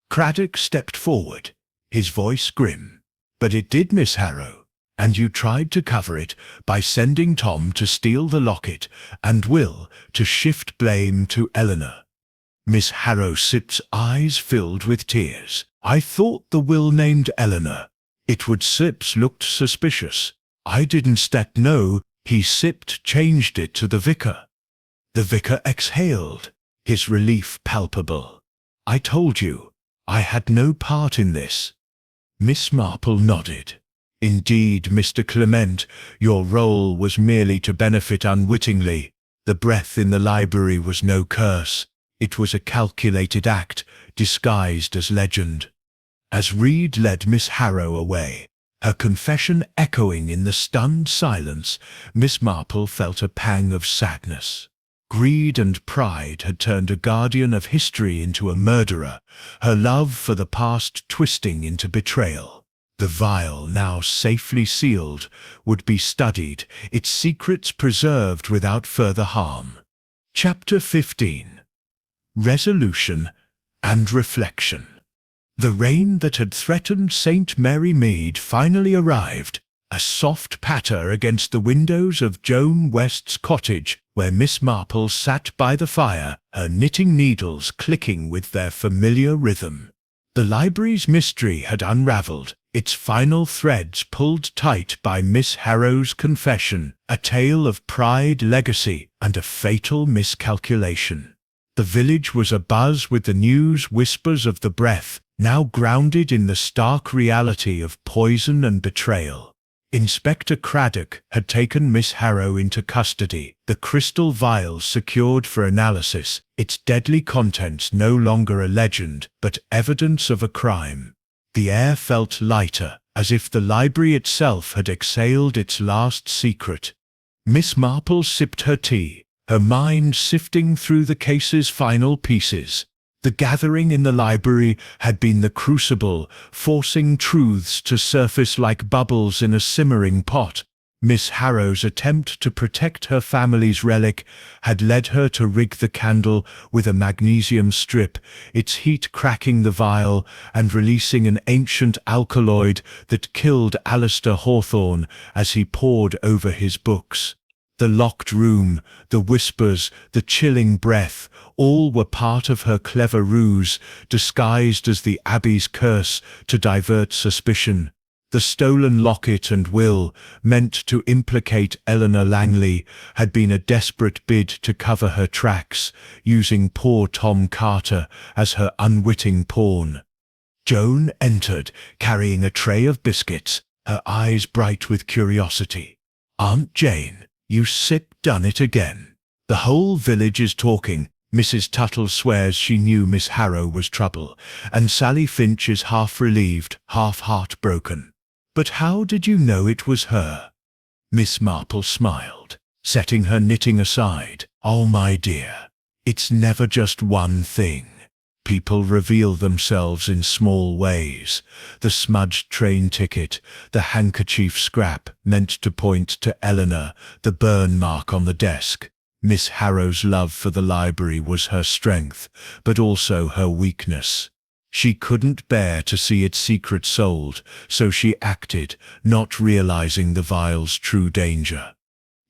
Craddock stepped forward, his voice grim. But it did, Miss Harrow. And you tried to cover it by sending Tom to steal the locket and Will to shift blame to Eleanor. Miss Harrowsit's eyes filled with tears. I thought the will named Eleanor. It would Sips looked suspicious. I didn't know. He changed it to the vicar. The vicar exhaled, his relief palpable. I told you, I had no part in this. Miss Marple nodded. Indeed, Mr. Clement, your role was merely to benefit unwittingly. The breath in the library was no curse. It was a calculated act, disguised as legend. As Reed led Miss Harrow away, her confession echoing in the stunned silence, Miss Marple felt a pang of sadness. Greed and pride had turned a guardian of history into a murderer, her love for the past twisting into betrayal. The vial, now safely sealed, would be studied, its secrets preserved without further harm. Chapter 15. Resolution and Reflection. The rain that had threatened St. Mary Mead finally arrived, a soft patter against the windows of Joan West's cottage, where Miss Marple sat by the fire, her knitting needles clicking with their familiar rhythm. The library's mystery had unravelled, its final threads pulled tight by Miss Harrow's confession, a tale of pride, legacy, and a fatal miscalculation. The village was abuzz with the news whispers of the breath, now grounded in the stark reality of poison and betrayal. Inspector Craddock had taken Miss Harrow into custody, the crystal vial secured for analysis, its deadly contents no longer a legend, but evidence of a crime. The air felt lighter, as if the library itself had exhaled its last secret. Miss Marple sipped her tea, her mind sifting through the case's final pieces. The gathering in the library had been the crucible, forcing truths to surface like bubbles in a simmering pot. Miss Harrow's attempt to protect her family's relic had led her to rig the candle with a magnesium strip, its heat cracking the vial and releasing an ancient alkaloid that killed Alistair Hawthorne as he pored over his books. The locked room, the whispers, the chilling breath, all were part of her clever ruse, disguised as the Abbey's curse to divert suspicion. The stolen locket and will, meant to implicate Eleanor Langley, had been a desperate bid to cover her tracks, using poor Tom Carter as her unwitting pawn. Joan entered, carrying a tray of biscuits, her eyes bright with curiosity. "Aunt Jane, you done it again. The whole village is talking. Mrs. Tuttle swears she knew Miss Harrow was trouble, and Sally Finch is half relieved, half heartbroken. But how did you know it was her?" Miss Marple smiled, setting her knitting aside. "Oh, my dear, it's never just one thing. People reveal themselves in small ways. The smudged train ticket, the handkerchief scrap meant to point to Eleanor, the burn mark on the desk. Miss Harrow's love for the library was her strength, but also her weakness. She couldn't bear to see its secret sold, so she acted, not realizing the vial's true danger."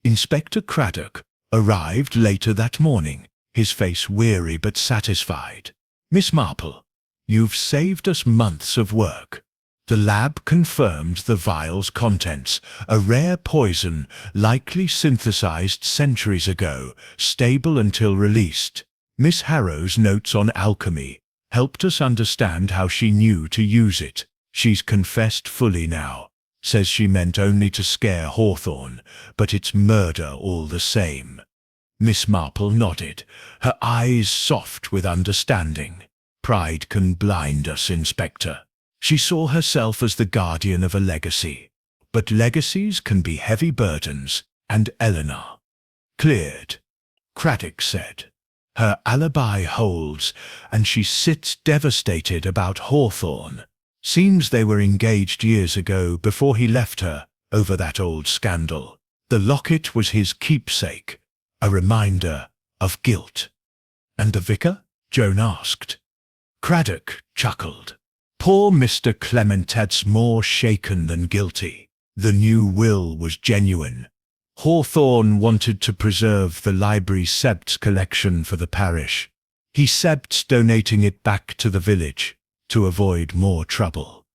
Inspector Craddock arrived later that morning, his face weary but satisfied. "Miss Marple, you've saved us months of work." The lab confirmed the vial's contents, a rare poison likely synthesized centuries ago, stable until released. Miss Harrow's notes on alchemy helped us understand how she knew to use it. She's confessed fully now. Says she meant only to scare Hawthorne, but it's murder all the same. Miss Marple nodded, her eyes soft with understanding. "Pride can blind us, Inspector." She saw herself as the guardian of a legacy. But legacies can be heavy burdens, and Eleanor cleared. Craddock said, "Her alibi holds, and she sits devastated about Hawthorne. Seems they were engaged years ago before he left her over that old scandal. The locket was his keepsake, a reminder of guilt." "And the vicar?" Joan asked. Craddock chuckled. "Poor Mr. Clemented's more shaken than guilty. The new will was genuine. Hawthorne wanted to preserve the library's Sebt's collection for the parish. He Sebt's donating it back to the village to avoid more trouble."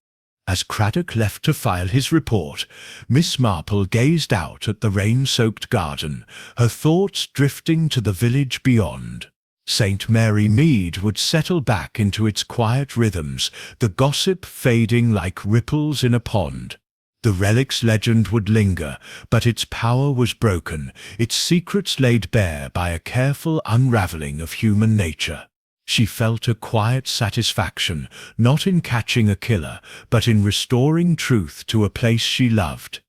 As Craddock left to file his report, Miss Marple gazed out at the rain-soaked garden, her thoughts drifting to the village beyond. St. Mary Mead would settle back into its quiet rhythms, the gossip fading like ripples in a pond. The relic's legend would linger, but its power was broken, its secrets laid bare by a careful unraveling of human nature. She felt a quiet satisfaction, not in catching a killer, but in restoring truth to a place she loved.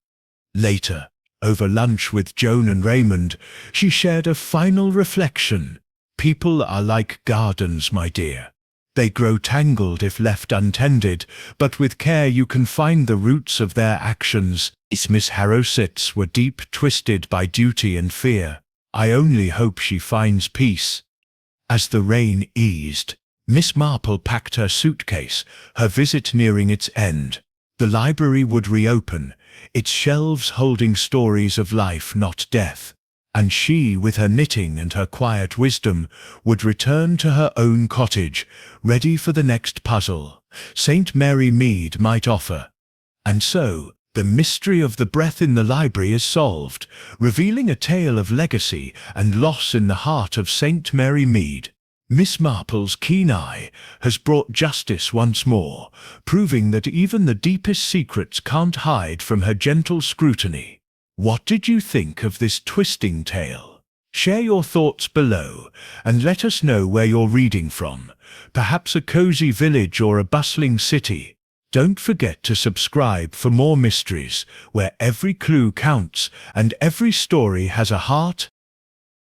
Later, over lunch with Joan and Raymond, she shared a final reflection. "People are like gardens, my dear. They grow tangled if left untended, but with care you can find the roots of their actions." Miss Harrow's were deep twisted by duty and fear. "I only hope she finds peace." As the rain eased, Miss Marple packed her suitcase, her visit nearing its end. The library would reopen, its shelves holding stories of life, not death. And she, with her knitting and her quiet wisdom, would return to her own cottage, ready for the next puzzle St. Mary Mead might offer. And so, the mystery of the breath in the library is solved, revealing a tale of legacy and loss in the heart of St. Mary Mead. Miss Marple's keen eye has brought justice once more, proving that even the deepest secrets can't hide from her gentle scrutiny. What did you think of this twisting tale? Share your thoughts below, and let us know where you're reading from, perhaps a cozy village or a bustling city. Don't forget to subscribe for more mysteries, where every clue counts and every story has a heart